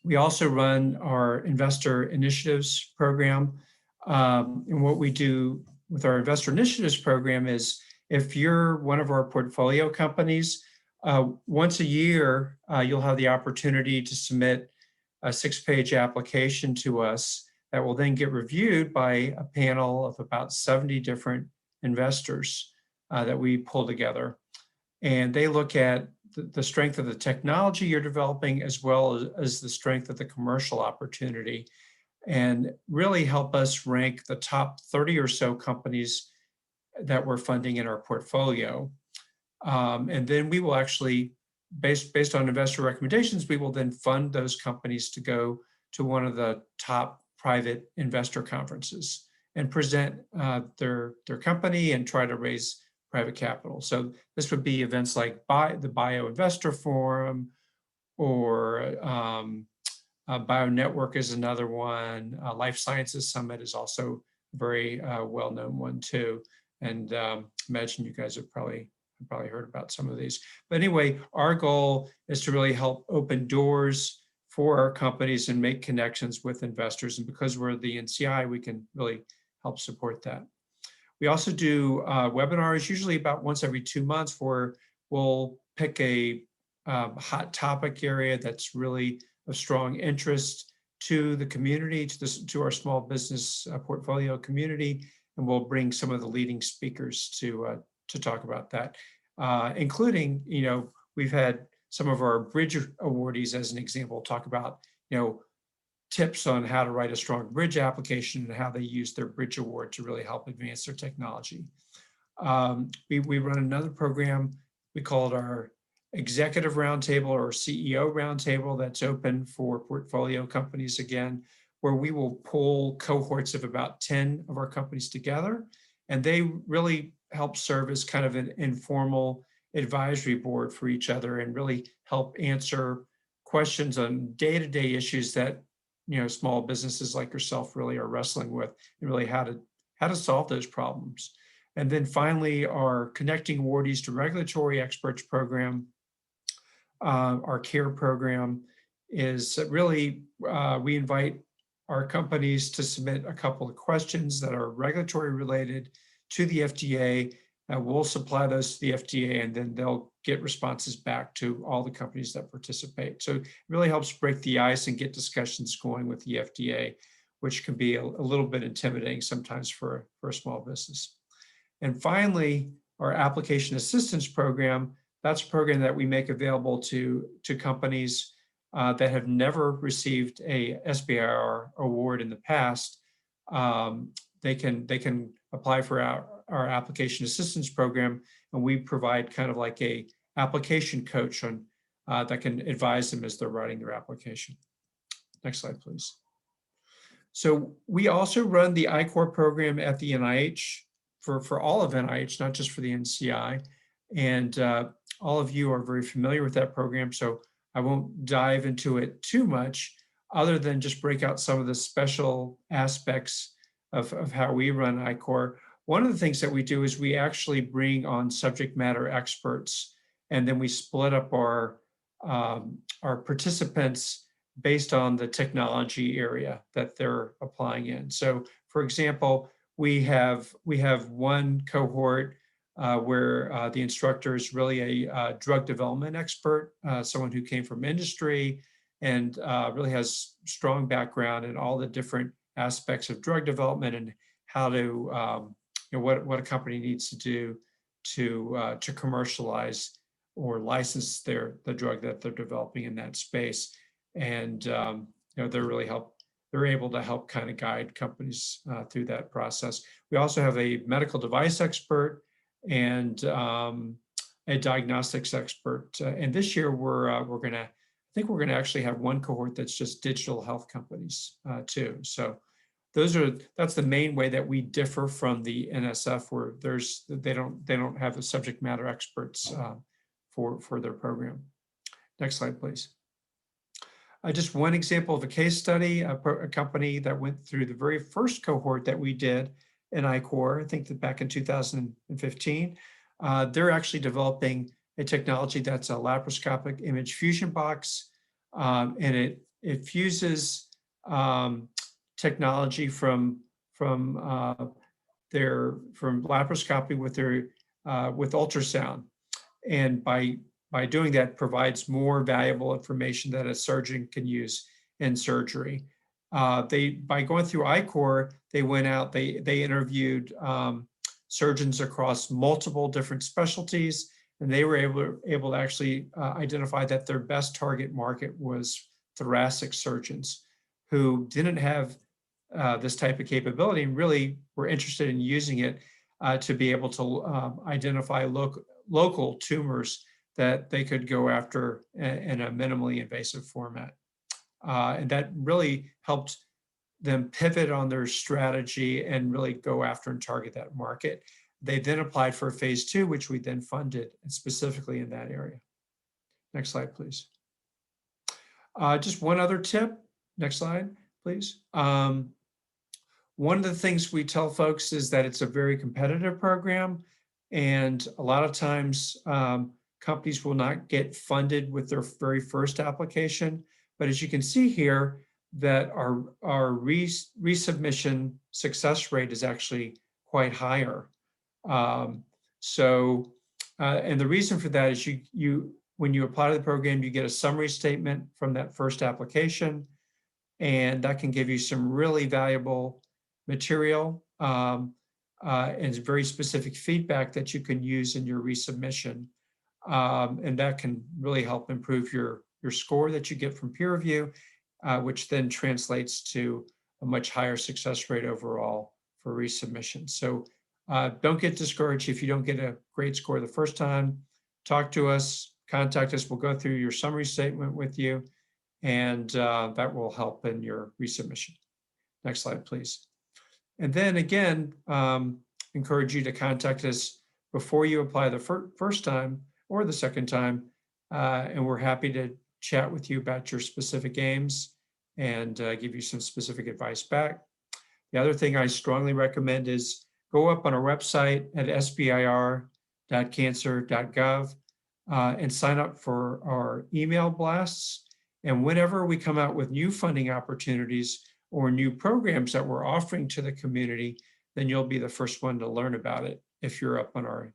We also run our Investor Initiatives program. And what we do with our Investor Initiatives program is if you're one of our portfolio companies, once a year, you'll have the opportunity to submit a 6-page application to us that will then get reviewed by a panel of about 70 different investors that we pull together. And they look at the strength of the technology you're developing as well as the strength of the commercial opportunity and really help us rank the top 30 or so companies that we're funding in our portfolio. And then we will actually, based on investor recommendations, we will then fund those companies to go to one of the top private investor conferences and present their company and try to raise private capital. So this would be events like the Bio Investor Forum or Bio Network is another one. Life Sciences Summit is also a very well-known one too. And imagine you guys have probably heard about some of these. But anyway, our goal is to really help open doors for our companies and make connections with investors. And because we're the NCI, we can really help support that. We also do webinars, usually about once every 2 months, where we'll pick a hot topic area that's really of strong interest to the community, to our small business portfolio community, and we'll bring some of the leading speakers to talk about that, including, we've had some of our bridge awardees, as an example, talk about, tips on how to write a strong bridge application and how they use their bridge award to really help advance their technology. We run another program, we call it our Executive Roundtable or CEO Roundtable, that's open for portfolio companies again, where we will pull cohorts of about 10 of our companies together, and they really help serve as kind of an informal advisory board for each other and really help answer questions on day-to-day issues that small businesses like yourself really are wrestling with, and really how to solve those problems. And then finally, our Connecting Awardees to Regulatory Experts program, our CARE program, is really, we invite our companies to submit a couple of questions that are regulatory related to the FDA. We'll supply those to the FDA, and then they'll get responses back to all the companies that participate. So it really helps break the ice and get discussions going with the FDA, which can be a little bit intimidating sometimes for a small business. And finally, our Application Assistance Program, that's a program that we make available to companies that have never received a SBIR award in the past. They can apply for our Application Assistance Program, and we provide kind of like a application coach on that can advise them as they're writing their application. Next slide, please. So we also run the I-Core program at the NIH for all of NIH, not just for the NCI. And all of you are very familiar with that program, so I won't dive into it too much, other than just break out some of the special aspects of how we run I-Corps. One of the things that we do is we actually bring on subject matter experts, and then we split up our participants based on the technology area that they're applying in. So, for example, we have one cohort where the instructor is really a drug development expert, someone who came from industry and really has strong background in all the different aspects of drug development and how to, what a company needs to do to commercialize or license the drug that they're developing in that space. And they're able to help kind of guide companies through that process. We also have a medical device expert and a diagnostics expert. And this year I think we're gonna actually have one cohort that's just digital health companies too. So that's the main way that we differ from the NSF, where they don't have the subject matter experts for their program. Next slide, please. Just one example of a case study, a company that went through the very first cohort that we did in I-Corps, I think that back in 2015. They're actually developing a technology that's a laparoscopic image fusion box, and it fuses technology from laparoscopy with ultrasound, and by doing that provides more valuable information that a surgeon can use in surgery. By going through I-Corps, they went out, they interviewed surgeons across multiple different specialties, and they were able to actually identify that their best target market was thoracic surgeons who didn't have this type of capability and really were interested in using it to be able to identify local tumors that they could go after in a minimally invasive format. And that really helped them pivot on their strategy and really go after and target that market. They then applied for a phase 2, which we then funded specifically in that area. Next slide, please. Just one other tip. Next slide, please. One of the things we tell folks is that it's a very competitive program, and a lot of times companies will not get funded with their very first application. But as you can see here, that our resubmission success rate is actually quite higher. And the reason for that is when you apply to the program, you get a summary statement from that first application, and that can give you some really valuable material and very specific feedback that you can use in your resubmission. And that can really help improve your score that you get from peer review, which then translates to a much higher success rate overall for resubmission. So don't get discouraged if you don't get a great score the first time. Talk to us, contact us. We'll go through your summary statement with you, and that will help in your resubmission. Next slide, please. And then again, encourage you to contact us before you apply the first time or the second time, and we're happy to chat with you about your specific aims and give you some specific advice back. The other thing I strongly recommend is go up on our website at sbir.cancer.gov and sign up for our email blasts. And whenever we come out with new funding opportunities or new programs that we're offering to the community, then you'll be the first one to learn about it if you're up on our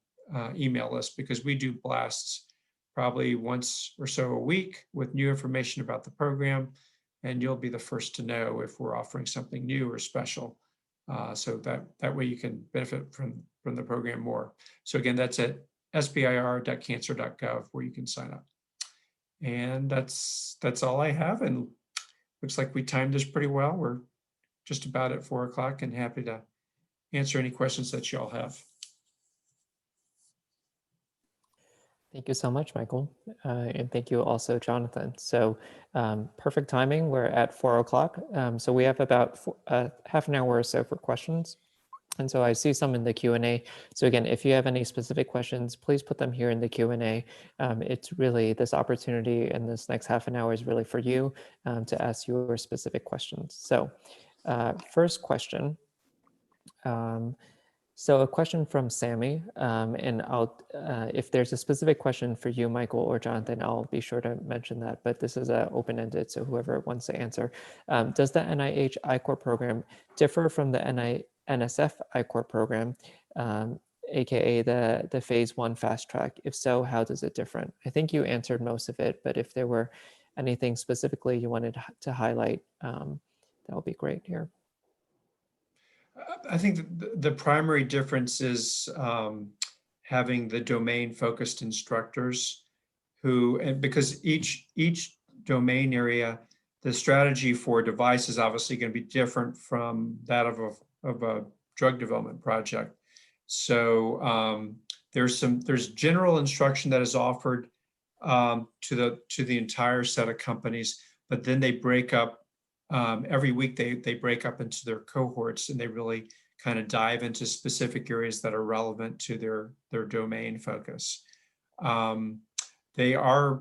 email list, because we do blasts probably once or so a week with new information about the program, and you'll be the first to know if we're offering something new or special, so that way you can benefit from the program more. So again, that's at sbir.cancer.gov where you can sign up. And that's all I have, and looks like we timed this pretty well. We're just about at 4 o'clock and happy to answer any questions that y'all have. Thank you so much, Michael. And thank you also, Jonathan. So perfect timing. We're at 4 o'clock. So we have about half an hour or so for questions. And so I see some in the Q&A. So again, if you have any specific questions, please put them here in the Q&A. It's really this opportunity, and this next half an hour is really for you to ask your specific questions. So first question So a question from Sammy, and if there's a specific question for you, Michael or Jonathan, I'll be sure to mention that, but this is open-ended, so whoever wants to answer. Does the NIH I-Corps program differ from the NSF I-Corps program, AKA the phase 1 fast track? If so, how does it differ? I think you answered most of it, but if there were anything specifically you wanted to highlight, that would be great here. I think the primary difference is having the domain-focused instructors and because each domain area, the strategy for a device is obviously going to be different from that of a drug development project. So there's general instruction that is offered to the entire set of companies, but then they break up. Every week they break up into their cohorts, and they really kind of dive into specific areas that are relevant to their domain focus. They are,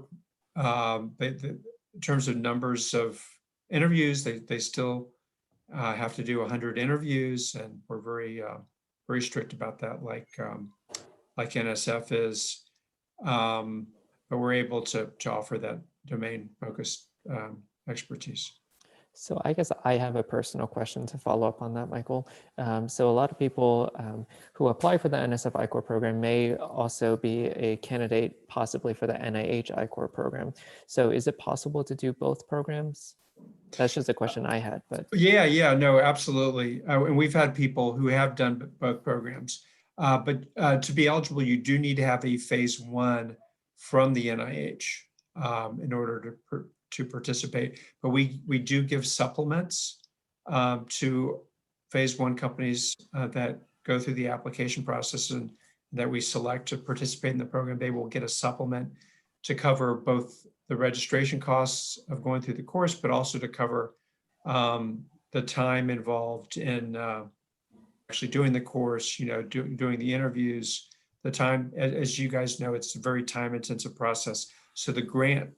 in terms of numbers of interviews, they still have to do 100 interviews, and we're very strict about that, like NSF is. But we're able to offer that domain focused expertise. So I guess I have a personal question to follow up on that, Michael. So a lot of people who apply for the NSF I-Corps program may also be a candidate possibly for the NIH I-Corps program. So is it possible to do both programs? That's just a question I had, but. Yeah, no, absolutely. And we've had people who have done both programs. But to be eligible, you do need to have a phase 1 from the NIH in order to participate, but we do give supplements to phase 1 companies that go through the application process and that we select to participate in the program. They will get a supplement to cover both the registration costs of going through the course, but also to cover the time involved in actually doing the course, doing the interviews, the time, as you guys know, it's a very time-intensive process. So the grant,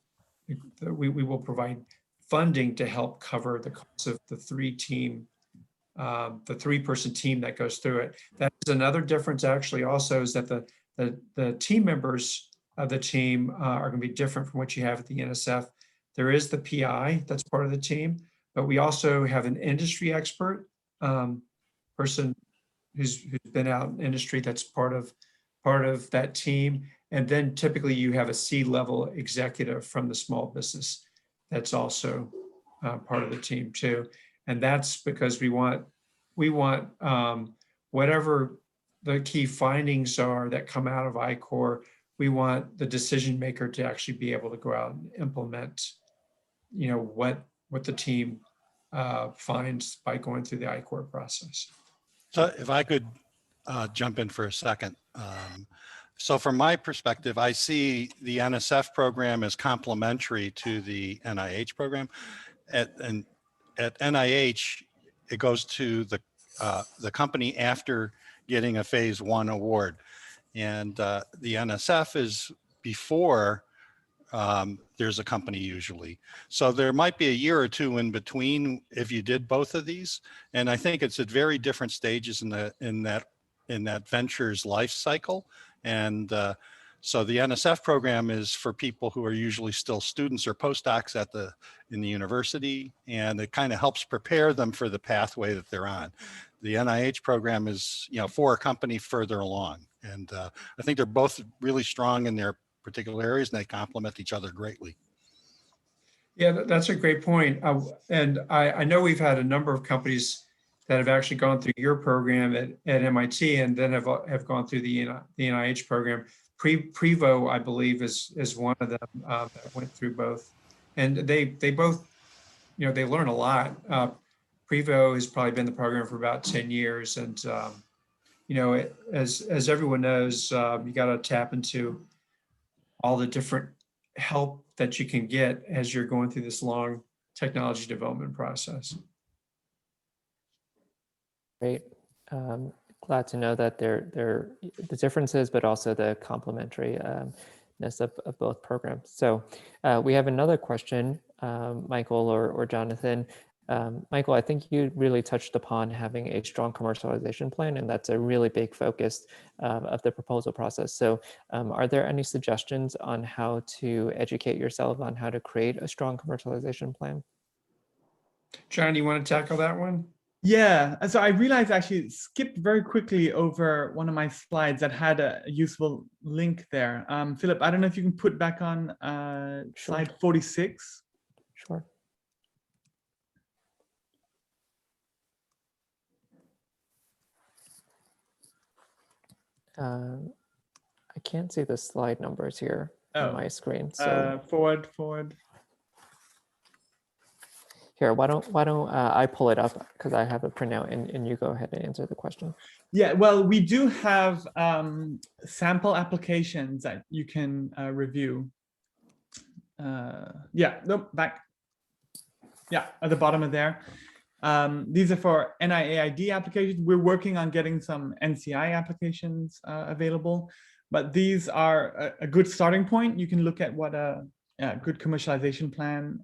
we will provide funding to help cover the cost of the 3-person team that goes through it. That is another difference actually also, is that the team members of the team are going to be different from what you have at the NSF. There is the PI that's part of the team, but we also have an industry expert, person who's been out in industry that's part of that team. And then typically you have a C-level executive from the small business that's also part of the team too. And that's because we want whatever the key findings are that come out of I-Corps, we want the decision maker to actually be able to go out and implement, what the team finds by going through the I-Corps process. So if I could jump in for a second. So from my perspective, I see the NSF program as complementary to the NIH program. At NIH, it goes to the company after getting a phase 1 award. And the NSF is before there's a company usually. So there might be a year or two in between if you did both of these. And I think it's at very different stages in that venture's life cycle. And so the NSF program is for people who are usually still students or postdocs in the university, and it kind of helps prepare them for the pathway that they're on. The NIH program is, for a company further along. And I think they're both really strong in their particular areas, and they complement each other greatly. Yeah, that's a great point. And I know we've had a number of companies that have actually gone through your program at MIT and then have gone through the NIH program. Prevo, I believe, is one of them that went through both. And they both, they learn a lot. Prevo has probably been in the program for about 10 years. And, as everyone knows, you got to tap into all the different help that you can get as you're going through this long technology development process. Great. Glad to know that they're the differences, but also the complementariness of both programs. So we have another question, Michael or Jonathan. Michael, I think you really touched upon having a strong commercialization plan, and that's a really big focus of the proposal process. So are there any suggestions on how to educate yourself on how to create a strong commercialization plan? John, you want to tackle that one? Yeah, so I realized I actually skipped very quickly over one of my slides that had a useful link there. Philip, I don't know if you can put back on slide 46. Sure. I can't see the slide numbers here on my screen. So forward. Here, why don't I pull it up because I have a printout, and you go ahead and answer the question. Yeah, well, we do have sample applications that you can review. Back. Yeah, at the bottom of there. These are for NIAID applications. We're working on getting some NCI applications available, but these are a good starting point. You can look at what a good commercialization plan,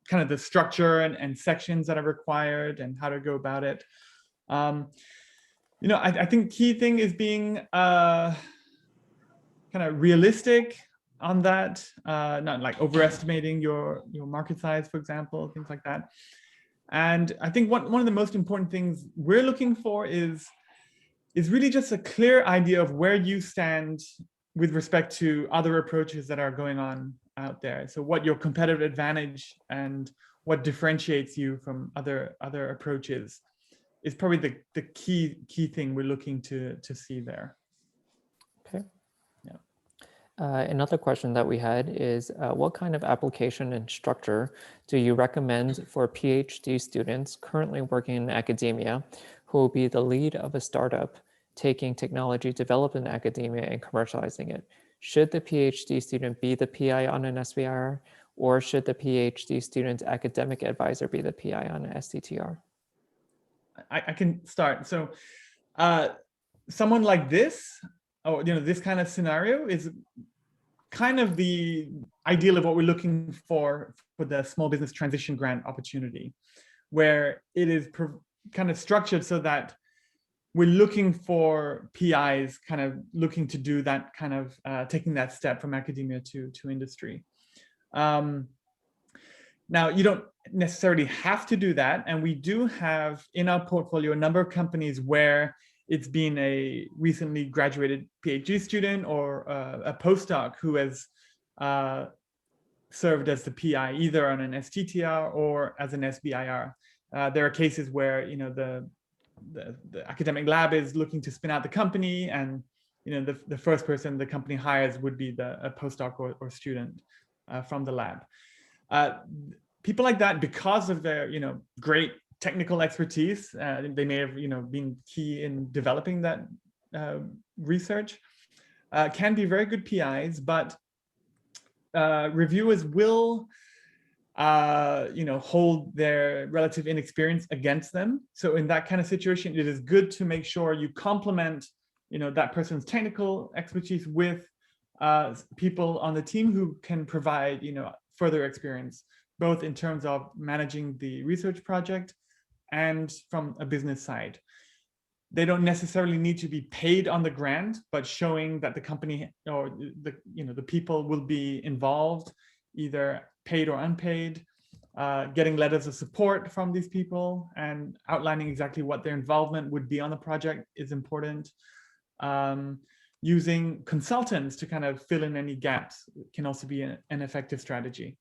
kind of the structure and sections that are required and how to go about it. I think key thing is being kind of realistic on that, not like overestimating your market size, for example, things like that. And I think one of the most important things we're looking for is really just a clear idea of where you stand with respect to other approaches that are going on out there. So what your competitive advantage and what differentiates you from other approaches is probably the key thing we're looking to see there. Okay. Another question that we had is, what kind of application and structure do you recommend for PhD students currently working in academia who will be the lead of a startup taking technology developed in academia and commercializing it? Should the PhD student be the PI on an SBIR, or should the PhD student's academic advisor be the PI on an STTR? I can start. So someone like this, or this kind of scenario is kind of the ideal of what we're looking for the small business transition grant opportunity, where it is kind of structured so that we're looking for PIs kind of looking to do that kind of taking that step from academia to industry. Now, you don't necessarily have to do that. And we do have in our portfolio a number of companies where it's been a recently graduated PhD student or a postdoc who has served as the PI either on an STTR or as an SBIR. There are cases where the academic lab is looking to spin out the company, and the first person the company hires would be a postdoc or student from the lab. People like that, because of their great technical expertise, they may have been key in developing that research, can be very good PIs, but reviewers will hold their relative inexperience against them. So in that kind of situation, it is good to make sure you complement that person's technical expertise with people on the team who can provide further experience, both in terms of managing the research project and from a business side. They don't necessarily need to be paid on the grant, but showing that the company or the people will be involved, either paid or unpaid, getting letters of support from these people and outlining exactly what their involvement would be on the project is important. Using consultants to kind of fill in any gaps can also be an effective strategy.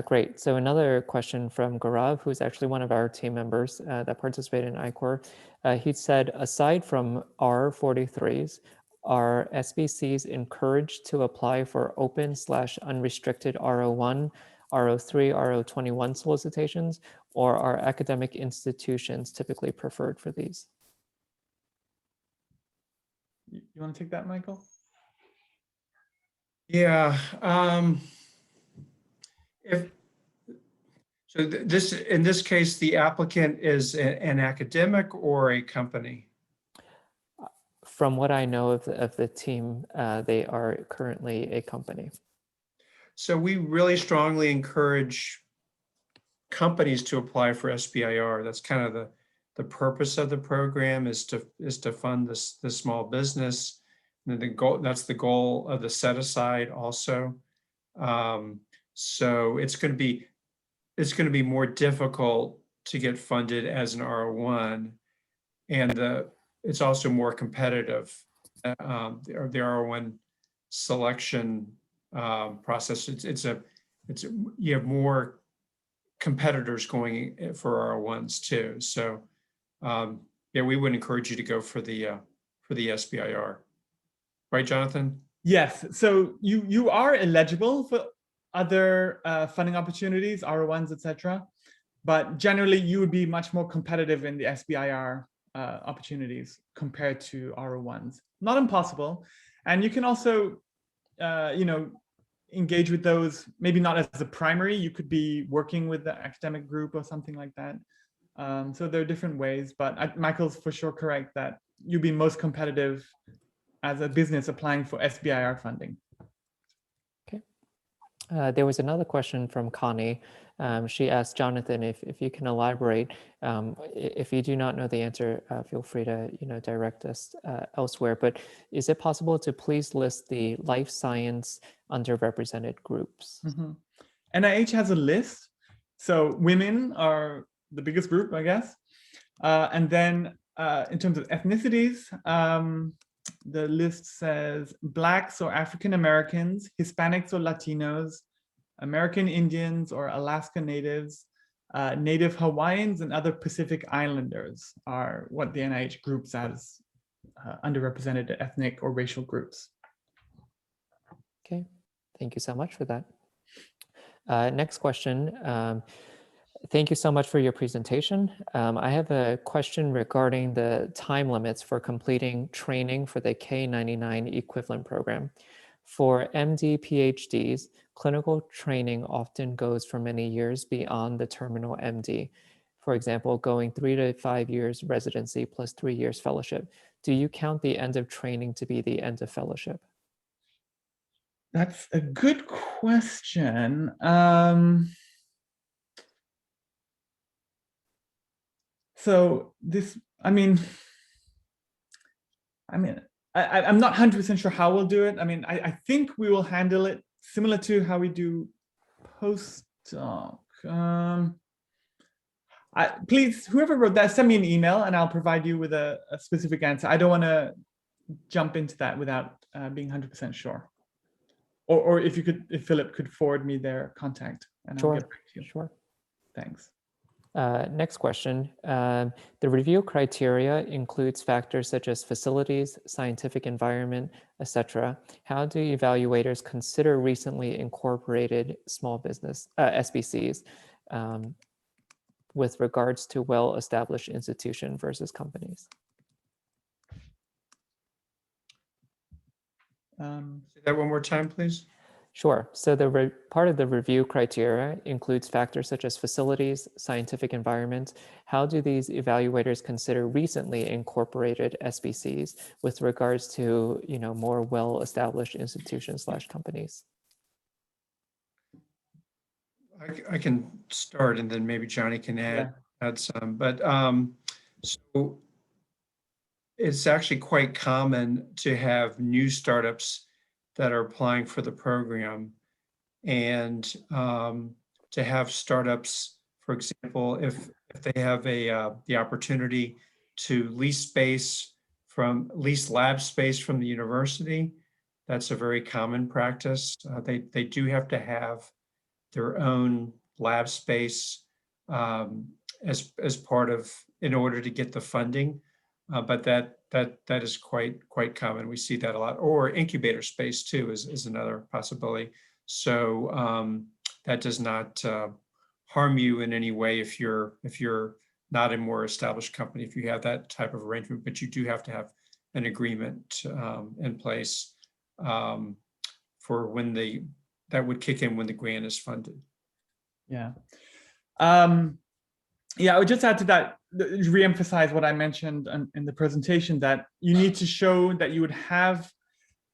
Great. So another question from Gaurav, who's actually one of our team members that participated in ICOR. He said, aside from R43s, are SBCs encouraged to apply for open/unrestricted R01, R03, R021 solicitations, or are academic institutions typically preferred for these? You want to take that, Michael? Yeah. In this case, the applicant is an academic or a company? from what I know of the team, they are currently a company. So we really strongly encourage companies to apply for SBIR. That's kind of the purpose of the program, is to fund the small business. And the goal, that's the goal of the set aside also. So it's going to be more difficult to get funded as an R01, and it's also more competitive. The R01 selection process. You have more competitors going for R01s too. So yeah, we would encourage you to go for the SBIR, right, Jonathan? Yes. So you are eligible for other funding opportunities, R01s, etc. But generally, you would be much more competitive in the SBIR opportunities compared to R01s. Not impossible, and you can also, engage with those. Maybe not as a primary. You could be working with the academic group or something like that. So there are different ways, but Michael's for sure correct that you'd be most competitive as a business applying for SBIR funding. Okay. There was another question from Connie. She asked Jonathan if you can elaborate. If you do not know the answer, feel free to direct us elsewhere. But is it possible to please list the life science underrepresented groups? Mm-hmm. NIH has a list. So women are the biggest group, I guess. And then in terms of ethnicities, the list says Blacks or African Americans, Hispanics or Latinos, American Indians or Alaska Natives, Native Hawaiians, and other Pacific Islanders are what the NIH groups as underrepresented ethnic or racial groups. Okay, thank you so much for that. Next question. Thank you so much for your presentation. I have a question regarding the time limits for completing training for the K99 equivalent program. For MD PhDs, clinical training often goes for many years beyond the terminal MD. For example, going 3 to 5 years residency plus 3 years fellowship. Do you count the end of training to be the end of fellowship? That's a good question. So this, I'm not 100% sure how we'll do it. I think we will handle it similar to how we do postdoc. Please, whoever wrote that, send me an email and I'll provide you with a specific answer. I don't want to jump into that without being 100% sure. Or if Philip could forward me their contact and I'll get back to you. Sure. Thanks. Next question. The review criteria includes factors such as facilities, scientific environment, etc. How do evaluators consider recently incorporated small business SBCs with regards to well-established institution versus companies? Say that one more time, please. Sure. So the part of the review criteria includes factors such as facilities, scientific environment. How do these evaluators consider recently incorporated SBCs with regards to more well-established institutions / companies? I can start, and then maybe Johnny can add some. But so it's actually quite common to have new startups that are applying for the program, and to have startups, for example, if they have the opportunity to lease lab space from the university, that's a very common practice. They do have to have their own lab space as part of, in order to get the funding, but that is quite common. We see that a lot. Or incubator space too is another possibility. So that does not harm you in any way if you're not a more established company, if you have that type of arrangement, but you do have to have an agreement in place for when that would kick in when the grant is funded. Yeah. I would just add to that, re-emphasize what I mentioned in the presentation, that you need to show that you would have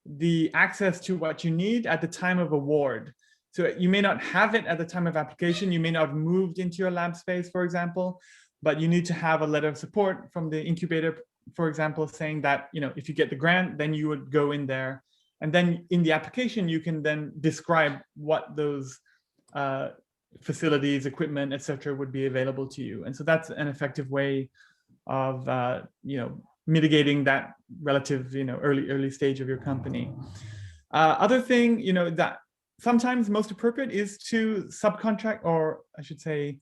the access to what you need at the time of award. So you may not have it at the time of application, you may not have moved into your lab space, for example, but you need to have a letter of support from the incubator, for example, saying that, you know, if you get the grant, then you would go in there. And then in the application, you can then describe what those facilities, equipment, etc., would be available to you. And so that's an effective way of, you know, mitigating that relative, you know, early stage of your company. Other thing, you know, that sometimes most appropriate is to subcontract, or I should say,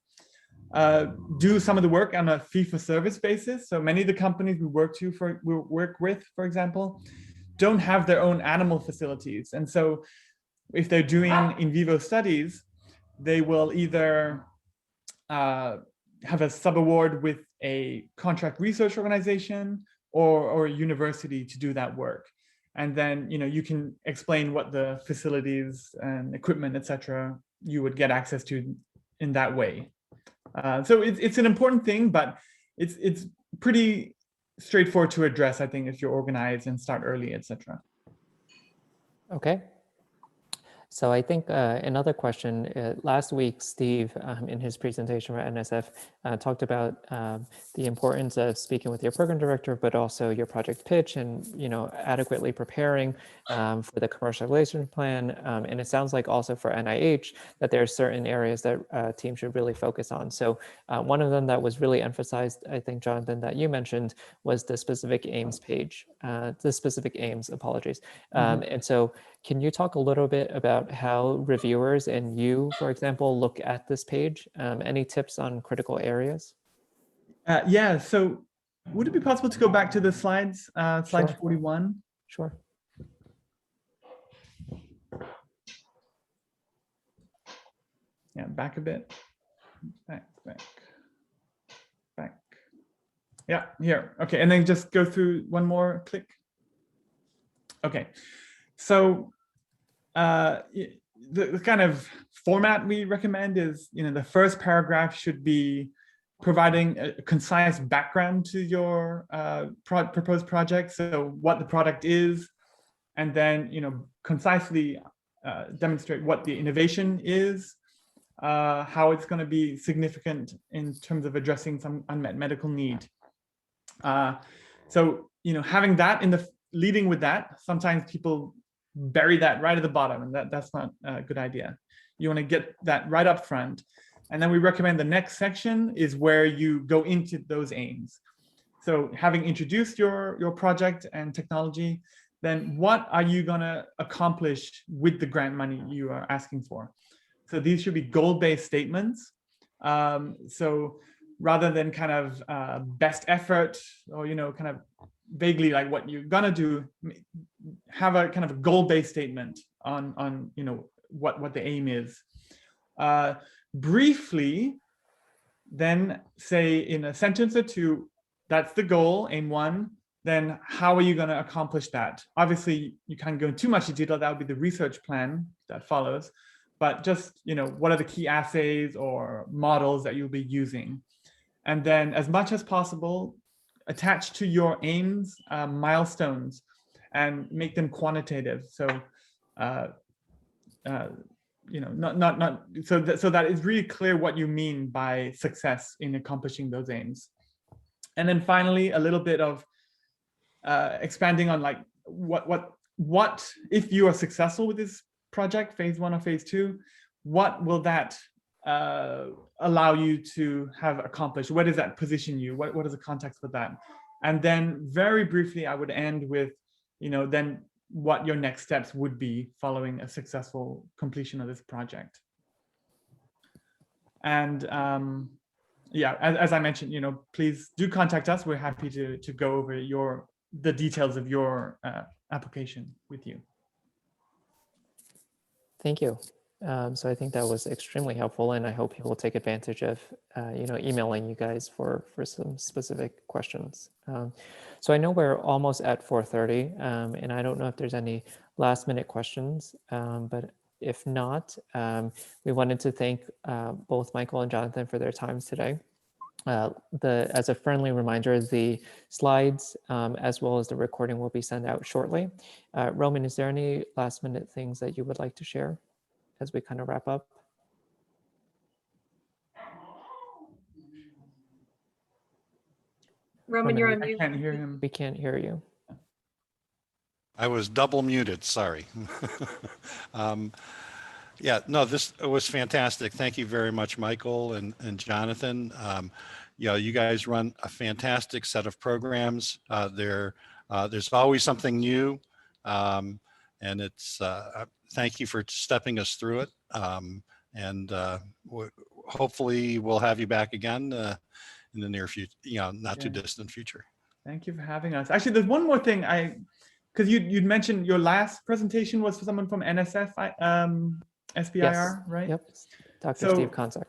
do some of the work on a fee-for-service basis. So many of the companies we work with, for example, don't have their own animal facilities. And so if they're doing in vivo studies, they will either have a sub-award with a contract research organization or a university to do that work. And then, you know, you can explain what the facilities and equipment, etc., you would get access to in that way. So it's an important thing, but it's pretty straightforward to address, I think, if you're organized and start early, etc. Okay. So I think another question, last week, Steve, in his presentation for NSF, talked about the importance of speaking with your program director, but also your project pitch and, you know, adequately preparing for the commercialization plan. And it sounds like also for NIH that there are certain areas that teams should really focus on. So one of them that was really emphasized, I think, Jonathan, that you mentioned was the specific aims page, the specific aims, apologies. And so can you talk a little bit about how reviewers and you, for example, look at this page? Any tips on critical areas? Yeah, so would it be possible to go back to the slides, slide Sure. 41? Sure. Yeah, back a bit. Back. Yeah, here. Okay, and then just go through one more click. Okay, so the kind of format we recommend is, you know, the first paragraph should be providing a concise background to your proposed project. So what the product is, and then, you know, concisely demonstrate what the innovation is, how it's going to be significant in terms of addressing some unmet medical need. So, you know, having that leading with that, sometimes people bury that right at the bottom, and that's not a good idea. You want to get that right up front. And then we recommend the next section is where you go into those aims. So having introduced your project and technology, then what are you going to accomplish with the grant money you are asking for? So these should be goal-based statements. So rather than kind of best effort, or, you know, kind of vaguely like what you're gonna do, have a kind of a goal-based statement on you know, what the aim is. Briefly, then say in a sentence or two, that's the goal, aim one. Then how are you going to accomplish that? Obviously, you can't go into too much detail. That would be the research plan that follows. But just, you know, what are the key assays or models that you'll be using? And then as much as possible, attach to your aims milestones and make them quantitative. So, you know, not so that it's really clear what you mean by success in accomplishing those aims. And then finally, a little bit of expanding on like what if you are successful with this project, phase 1 or phase 2, what will that allow you to have accomplished? Where does that position you? What is the context for that? And then very briefly, I would end with, you know, then what your next steps would be following a successful completion of this project. And yeah, as I mentioned, you know, please do contact us. We're happy to go over the details of your application with you. Thank you. So I think that was extremely helpful, and I hope you will take advantage of, you know, emailing you guys for some specific questions. So I know we're almost at 4:30, and I don't know if there's any last minute questions, but if not, we wanted to thank both Michael and Jonathan for their times today. as a friendly reminder, the slides as well as the recording will be sent out shortly. Roman, is there any last minute things that you would like to share as we kind of wrap up? Roman, you're on I mute. can't hear him. We can't hear you. I was double muted, sorry. Yeah, no, this was fantastic. Thank you very much, Michael and Jonathan. You know, you guys run a fantastic set of programs. There's always something new. And it's, thank you for stepping us through it. Hopefully we'll have you back again in the near future, you know, not too distant future. Thank you for having us. Actually, there's one more thing because you'd mentioned your last presentation was for someone from NSF, SBIR, Yes. right? Yep. Dr. So- Steve Konczak.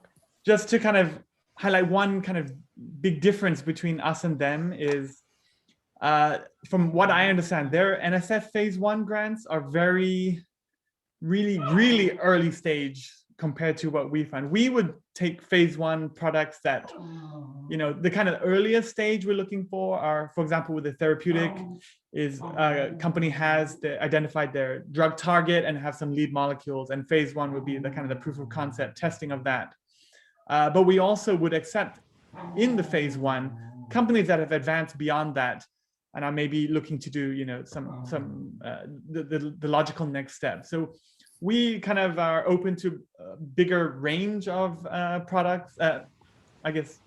Just to kind of highlight one kind of big difference between us and them is, from what I understand, their NSF phase 1 grants are really early stage compared to what we find. We would take phase 1 products that, you know, the kind of earliest stage we're looking for are, for example, with the therapeutic is a company has identified their drug target and have some lead molecules, and phase 1 would be the kind of the proof of concept testing of that. But we also would accept in the phase 1 companies that have advanced beyond that and are maybe looking to do, you know, the logical next step. So we kind of are open to a bigger range of products, I guess